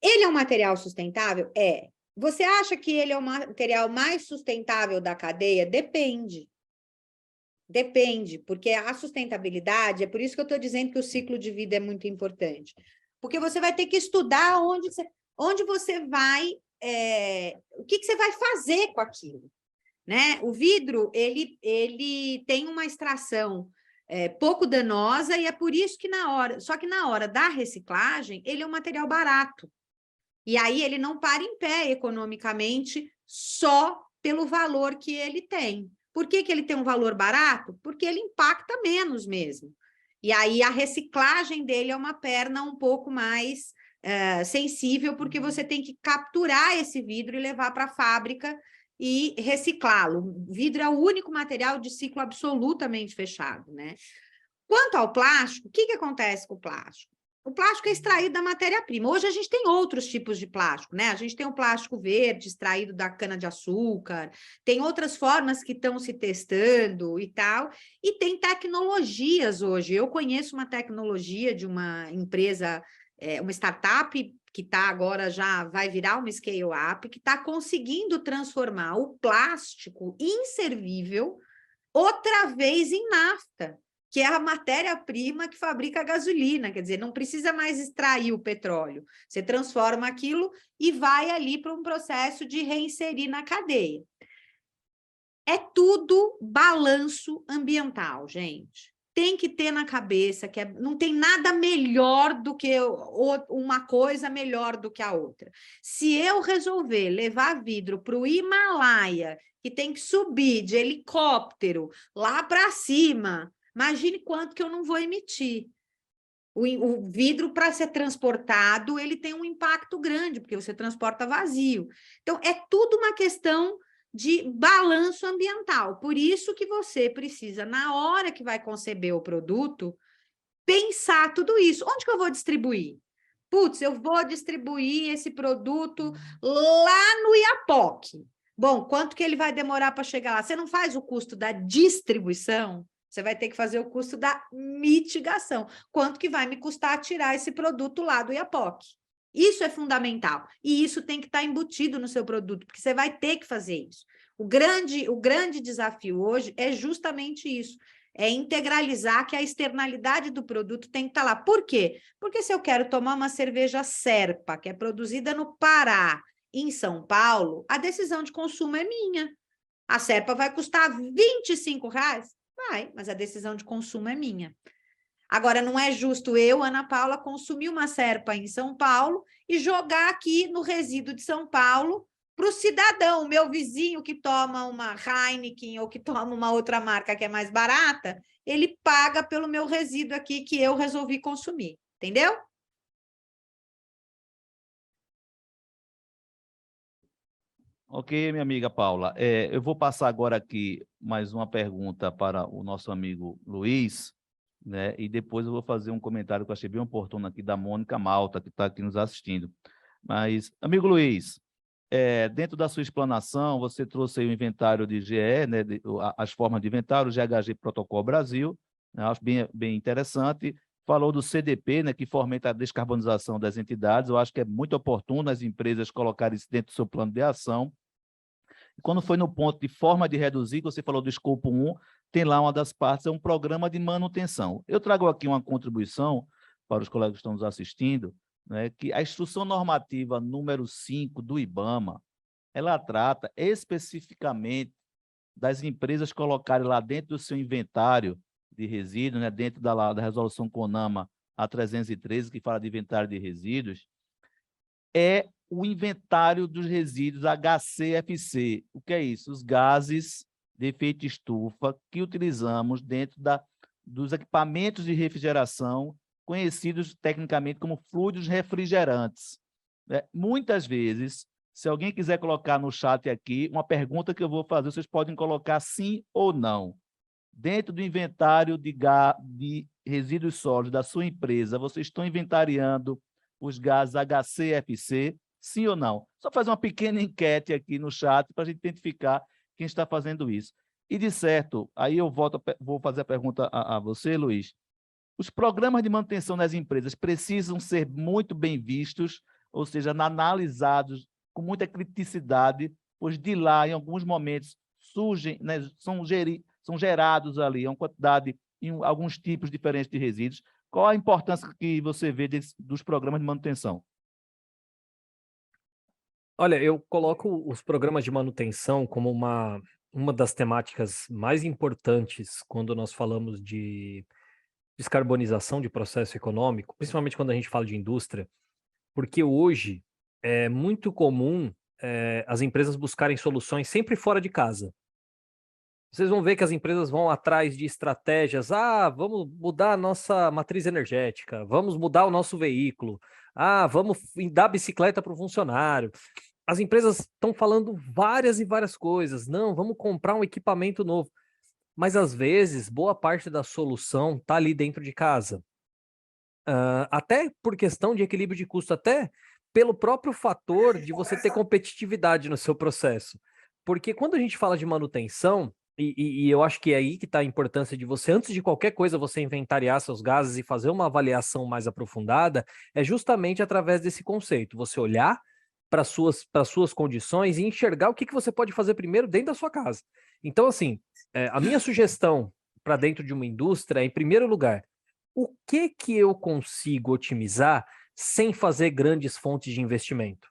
Ele é um material sustentável? É. Você acha que ele é o material mais sustentável da cadeia? Depende. Depende, porque a sustentabilidade, é por isso que eu estou dizendo que o ciclo de vida é muito importante. Porque você vai ter que estudar onde você vai, o que você vai fazer com aquilo. Né? O vidro, ele tem uma extração pouco danosa, e é por isso que só que na hora da reciclagem, ele é um material barato. E aí ele não para em pé economicamente só pelo valor que ele tem. Por que ele tem um valor barato? Porque ele impacta menos mesmo. E aí a reciclagem dele é uma perna um pouco mais sensível, porque você tem que capturar esse vidro e levar para a fábrica e reciclá-lo. O vidro é o único material de ciclo absolutamente fechado, né? Quanto ao plástico, o que acontece com o plástico? O plástico é extraído da matéria-prima. Hoje a gente tem outros tipos de plástico, né? A gente tem o plástico verde extraído da cana-de-açúcar, tem outras formas que estão se testando e tal, e tem tecnologias hoje. Eu conheço uma tecnologia de uma empresa, uma startup que está agora, já vai virar uma scale-up, que está conseguindo transformar o plástico inservível outra vez em nafta, que é a matéria-prima que fabrica a gasolina, quer dizer, não precisa mais extrair o petróleo, você transforma aquilo e vai ali para um processo de reinserir na cadeia. É tudo balanço ambiental, gente. Tem que ter na cabeça que não tem nada melhor do que uma coisa melhor do que a outra. Se eu resolver levar vidro para o Himalaia, que tem que subir de helicóptero lá para cima, imagine quanto que eu não vou emitir. O vidro, para ser transportado, ele tem um impacto grande, porque você transporta vazio. Então, é tudo uma questão de balanço ambiental. Por isso que você precisa, na hora que vai conceber o produto, pensar tudo isso. Onde que eu vou distribuir? Putz, eu vou distribuir esse produto lá no Iapoque. Bom, quanto que ele vai demorar para chegar lá? Você não faz o custo da distribuição? Você vai ter que fazer o custo da mitigação. Quanto que vai me custar tirar esse produto lá do Iapoque? Isso é fundamental. E isso tem que estar embutido no seu produto, porque você vai ter que fazer isso. O grande desafio hoje é justamente isso. É integralizar que a externalidade do produto tem que estar lá. Por quê? Porque se eu quero tomar uma cerveja Serpa, que é produzida no Pará, em São Paulo, a decisão de consumo é minha. A Serpa vai custar R$ 25? Vai, mas a decisão de consumo é minha. Agora, não é justo eu, Ana Paula, consumir uma Serpa em São Paulo e jogar aqui no resíduo de São Paulo para o cidadão, o meu vizinho que toma uma Heineken ou que toma uma outra marca que é mais barata, ele paga pelo meu resíduo aqui que eu resolvi consumir. Entendeu? Ok, minha amiga Paula. Eu vou passar agora aqui mais uma pergunta para o nosso amigo Luiz, né? E depois eu vou fazer um comentário que eu achei bem oportuno aqui da Mônica Malta, que está aqui nos assistindo. Mas, amigo Luiz, dentro da sua explanação, você trouxe aí o inventário de GE, né? As formas de inventário, o GHG Protocolo Brasil, né? Acho bem interessante. Falou do CDP, né, que fomenta a descarbonização das entidades. Eu acho que é muito oportuno as empresas colocarem isso dentro do seu plano de ação. E quando foi no ponto de forma de reduzir, que você falou do escopo 1, tem lá uma das partes, é um programa de manutenção. Eu trago aqui uma contribuição para os colegas que estão nos assistindo, né, que a Instrução Normativa número 5 do IBAMA, ela trata especificamente das empresas colocarem lá dentro do seu inventário de resíduos, né, dentro da resolução CONAMA A313, que fala de inventário de resíduos, é o inventário dos resíduos HCFC. O que é isso? Os gases de efeito estufa que utilizamos dentro dos equipamentos de refrigeração, conhecidos tecnicamente como fluidos refrigerantes. Muitas vezes, se alguém quiser colocar no chat aqui, uma pergunta que eu vou fazer, vocês podem colocar sim ou não. Dentro do inventário de resíduos sólidos da sua empresa, vocês estão inventariando os gases HCFC, sim ou não? Só fazer uma pequena enquete aqui no chat para a gente identificar quem está fazendo isso. E, de certo, aí eu vou fazer a pergunta a você, Luiz. Os programas de manutenção das empresas precisam ser muito bem vistos, ou seja, analisados com muita criticidade, pois de lá, em alguns momentos, surgem, né, são gerados ali uma quantidade, em alguns tipos diferentes de resíduos. Qual a importância que você vê dos programas de manutenção? Olha, eu coloco os programas de manutenção como uma das temáticas mais importantes quando nós falamos de descarbonização de processo econômico, principalmente quando a gente fala de indústria, porque hoje é muito comum as empresas buscarem soluções sempre fora de casa. Vocês vão ver que as empresas vão atrás de estratégias. Vamos mudar a nossa matriz energética, vamos mudar o nosso veículo, vamos dar bicicleta para o funcionário. As empresas estão falando várias e várias coisas. Não, vamos comprar um equipamento novo. Mas, às vezes, boa parte da solução está ali dentro de casa. Até por questão de equilíbrio de custo, até pelo próprio fator de você ter competitividade no seu processo. Porque quando a gente fala de manutenção, e eu acho que é aí que está a importância de você, antes de qualquer coisa, você inventariar seus gases e fazer uma avaliação mais aprofundada, é justamente através desse conceito. Você olhar para suas condições e enxergar o que você pode fazer primeiro dentro da sua casa. Então, assim, a minha sugestão para dentro de uma indústria é, em primeiro lugar, o que eu consigo otimizar sem fazer grandes fontes de investimento?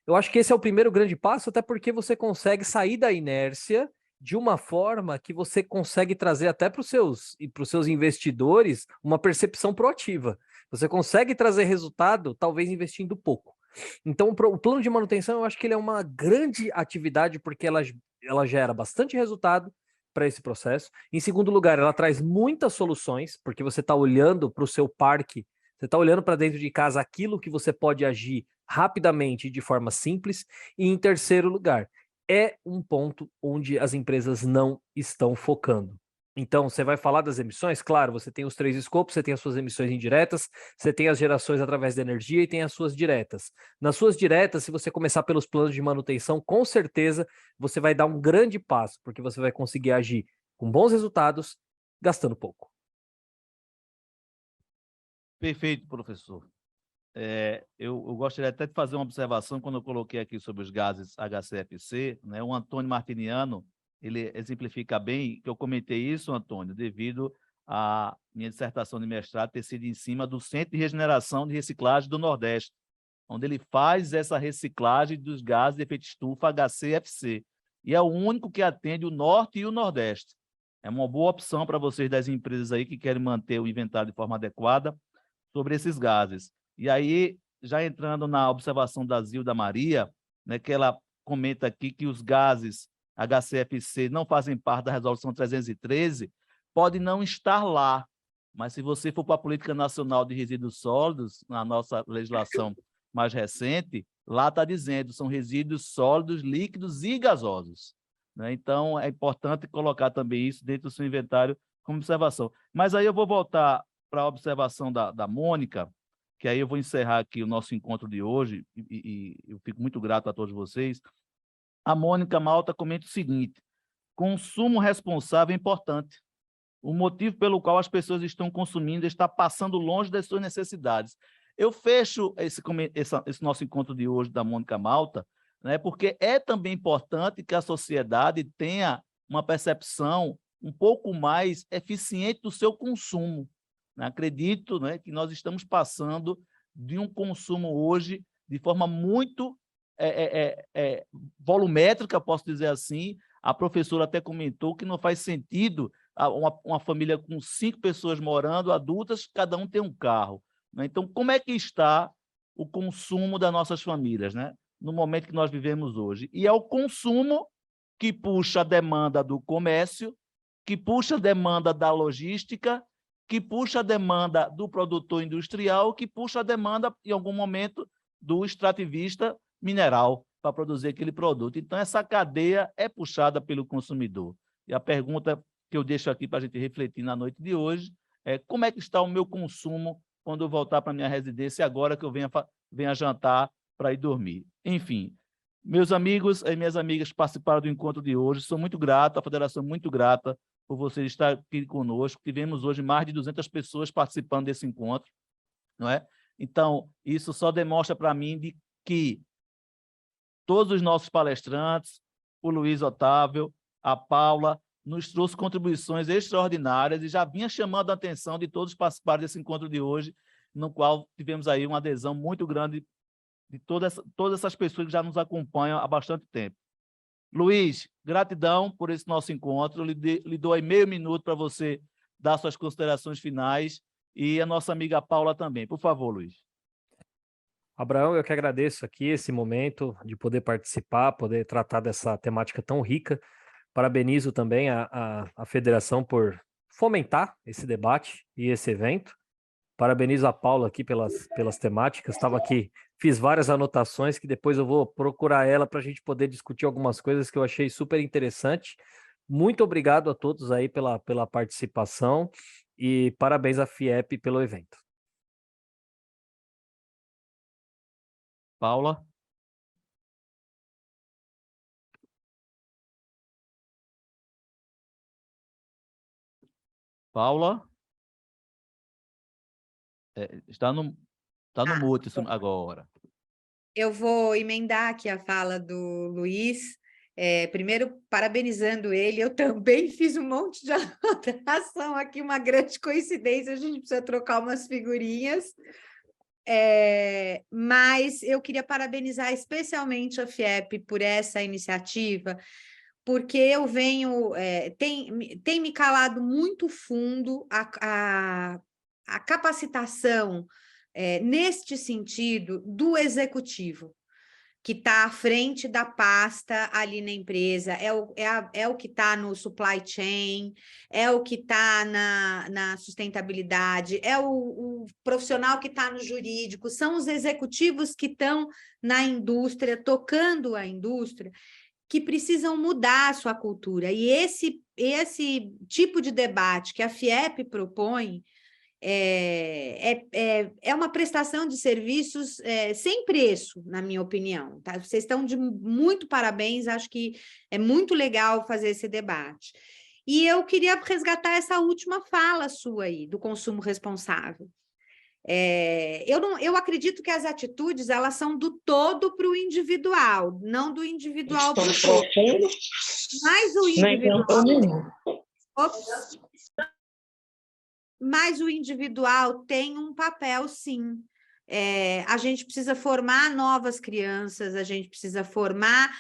Eu acho que esse é o primeiro grande passo, até porque você consegue sair da inércia de uma forma que você consegue trazer até para os seus investidores uma percepção proativa. Você consegue trazer resultado, talvez investindo pouco. Então, o plano de manutenção, eu acho que ele é uma grande atividade, porque ela gera bastante resultado para esse processo. Em segundo lugar, ela traz muitas soluções, porque você está olhando para o seu parque Você está olhando para dentro de casa aquilo que você pode agir rapidamente e de forma simples. E em terceiro lugar, é um ponto onde as empresas não estão focando. Então, você vai falar das emissões? Claro, você tem os 3 escopos, você tem as suas emissões indiretas, você tem as gerações através da energia e tem as suas diretas. Nas suas diretas, se você começar pelos planos de manutenção, com certeza você vai dar um grande passo, porque você vai conseguir agir com bons resultados, gastando pouco. Perfeito, professor. Eu gostaria até de fazer uma observação quando eu coloquei aqui sobre os gases HCFC, né? O Antônio Martiniano, ele exemplifica bem, que eu comentei isso, Antônio, devido à minha dissertação de mestrado ter sido em cima do Centro de Regeneração de Reciclagem do Nordeste, onde ele faz essa reciclagem dos gases de efeito estufa HCFC, e é o único que atende o Norte e o Nordeste. É uma boa opção para vocês das empresas aí que querem manter o inventário de forma adequada sobre esses gases. E aí, já entrando na observação da Zilda Maria, né, que ela comenta aqui que os gases HCFC não fazem parte da Resolução 313, pode não estar lá, mas se você for para a Política Nacional de Resíduos Sólidos, na nossa legislação mais recente, lá está dizendo, são resíduos sólidos, líquidos e gasosos, né? Então, é importante colocar também isso dentro do seu inventário como observação. Mas aí eu vou voltar para a observação da Mônica, que aí eu vou encerrar aqui o nosso encontro de hoje, e eu fico muito grato a todos vocês. A Mônica Malta comenta o seguinte: consumo responsável é importante. O motivo pelo qual as pessoas estão consumindo está passando longe das suas necessidades. Eu fecho esse nosso encontro de hoje da Mônica Malta, né, porque é também importante que a sociedade tenha uma percepção um pouco mais eficiente do seu consumo. Acredito, né, que nós estamos passando de um consumo hoje de forma muito volumétrica, posso dizer assim. A professora até comentou que não faz sentido uma família com 5 pessoas morando, adultas, cada um tem um carro, né? Então, como é que está o consumo das nossas famílias, né, no momento que nós vivemos hoje? E é o consumo que puxa a demanda do comércio, que puxa a demanda da logística, que puxa a demanda do produtor industrial, que puxa a demanda, em algum momento, do extrativista mineral para produzir aquele produto. Então, essa cadeia é puxada pelo consumidor. E a pergunta que eu deixo aqui para a gente refletir na noite de hoje é: como é que está o meu consumo quando eu voltar para a minha residência, agora que eu venha jantar para ir dormir? Enfim, meus amigos e minhas amigas que participaram do encontro de hoje, sou muito grato, a Federação é muito grata por você estar aqui conosco. Tivemos hoje mais de 200 pessoas participando desse encontro, não é? Então, isso só demonstra para mim que todos os nossos palestrantes, o Luiz Otávio, a Paula, nos trouxe contribuições extraordinárias e já vinha chamando a atenção de todos os participantes desse encontro de hoje, no qual tivemos aí uma adesão muito grande de todas essas pessoas que já nos acompanham há bastante tempo. Luiz, gratidão por esse nosso encontro. Lhe dou aí meio minuto para você dar suas considerações finais, e a nossa amiga Paula também. Por favor, Luiz. Abraão, eu que agradeço aqui esse momento de poder participar, poder tratar dessa temática tão rica. Parabenizo também a federação por fomentar esse debate e esse evento. Parabenizo a Paula aqui pelas temáticas. Estava aqui, fiz várias anotações que depois eu vou procurar ela para a gente poder discutir algumas coisas que eu achei super interessante. Muito obrigado a todos aí pela participação e parabéns à FIEP pelo evento. Paula. Paula. Está no mute agora. Eu vou emendar aqui a fala do Luiz. Primeiro, parabenizando ele, eu também fiz um monte de anotação aqui, uma grande coincidência, a gente precisa trocar umas figurinhas. Mas eu queria parabenizar especialmente a FIEP por essa iniciativa, porque eu venho, tem me calado muito fundo a capacitação neste sentido do executivo. que está à frente da pasta ali na empresa, é o que está no supply chain, é o que está na sustentabilidade, é o profissional que está no jurídico, são os executivos que estão na indústria, tocando a indústria, que precisam mudar a sua cultura. E esse tipo de debate que a FIEP propõe é uma prestação de serviços sem preço, na minha opinião. Tá? Vocês estão de muito parabéns, acho que é muito legal fazer esse debate. E eu queria resgatar essa última fala sua aí, do consumo responsável. Eu acredito que as atitudes elas são do todo para o individual, não do individual para o todo. Mas o individual... Ops. Mas o individual tem um papel, sim. A gente precisa formar novas crianças, a gente precisa formar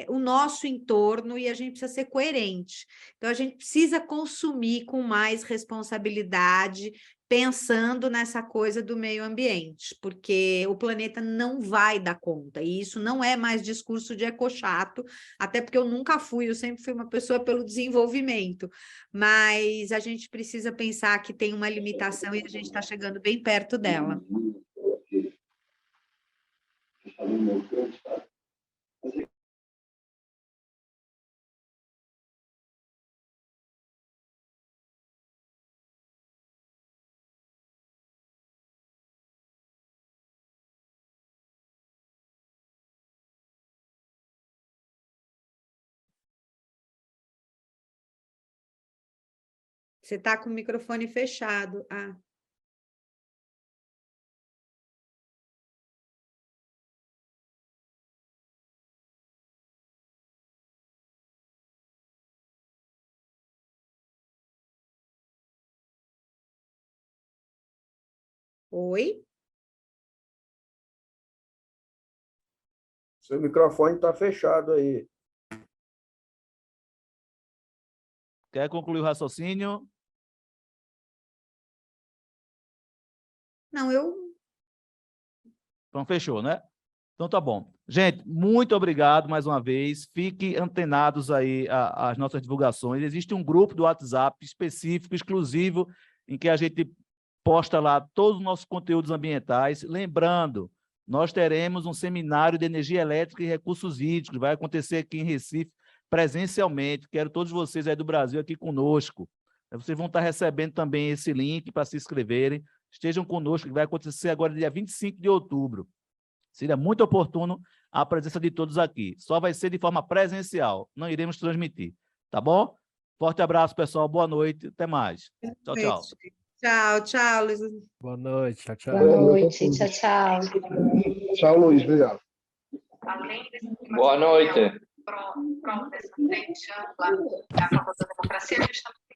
o nosso entorno e a gente precisa ser coerente. Então, a gente precisa consumir com mais responsabilidade, pensando nessa coisa do meio ambiente, porque o planeta não vai dar conta, e isso não é mais discurso de ecochato, até porque eu nunca fui, eu sempre fui uma pessoa pelo desenvolvimento, mas a gente precisa pensar que tem uma limitação e a gente está chegando bem perto dela. Você está com o microfone fechado. Ah. Oi? Seu microfone está fechado aí. Quer concluir o raciocínio? Não, eu... Então, fechou, né? Então, tá bom. Gente, muito obrigado mais uma vez. Fiquem antenados aí às nossas divulgações. Existe um grupo do WhatsApp específico, exclusivo, em que a gente posta lá todos os nossos conteúdos ambientais. Lembrando, nós teremos um seminário de energia elétrica e recursos hídricos. Vai acontecer aqui em Recife, presencialmente. Quero todos vocês aí do Brasil aqui conosco. Vocês vão estar recebendo também esse link para se inscreverem. Estejam conosco, que vai acontecer agora dia 25 de outubro. Seria muito oportuno a presença de todos aqui. Só vai ser de forma presencial, não iremos transmitir. Tá bom? Forte abraço, pessoal. Boa noite. Até mais. Tchau, tchau. Tchau, tchau, Luiz. Boa noite, tchau, tchau. Boa noite, tchau, tchau. Tchau, Luiz. Obrigado. Boa noite. Pronto, essa frente ampla da favor da democracia, justamente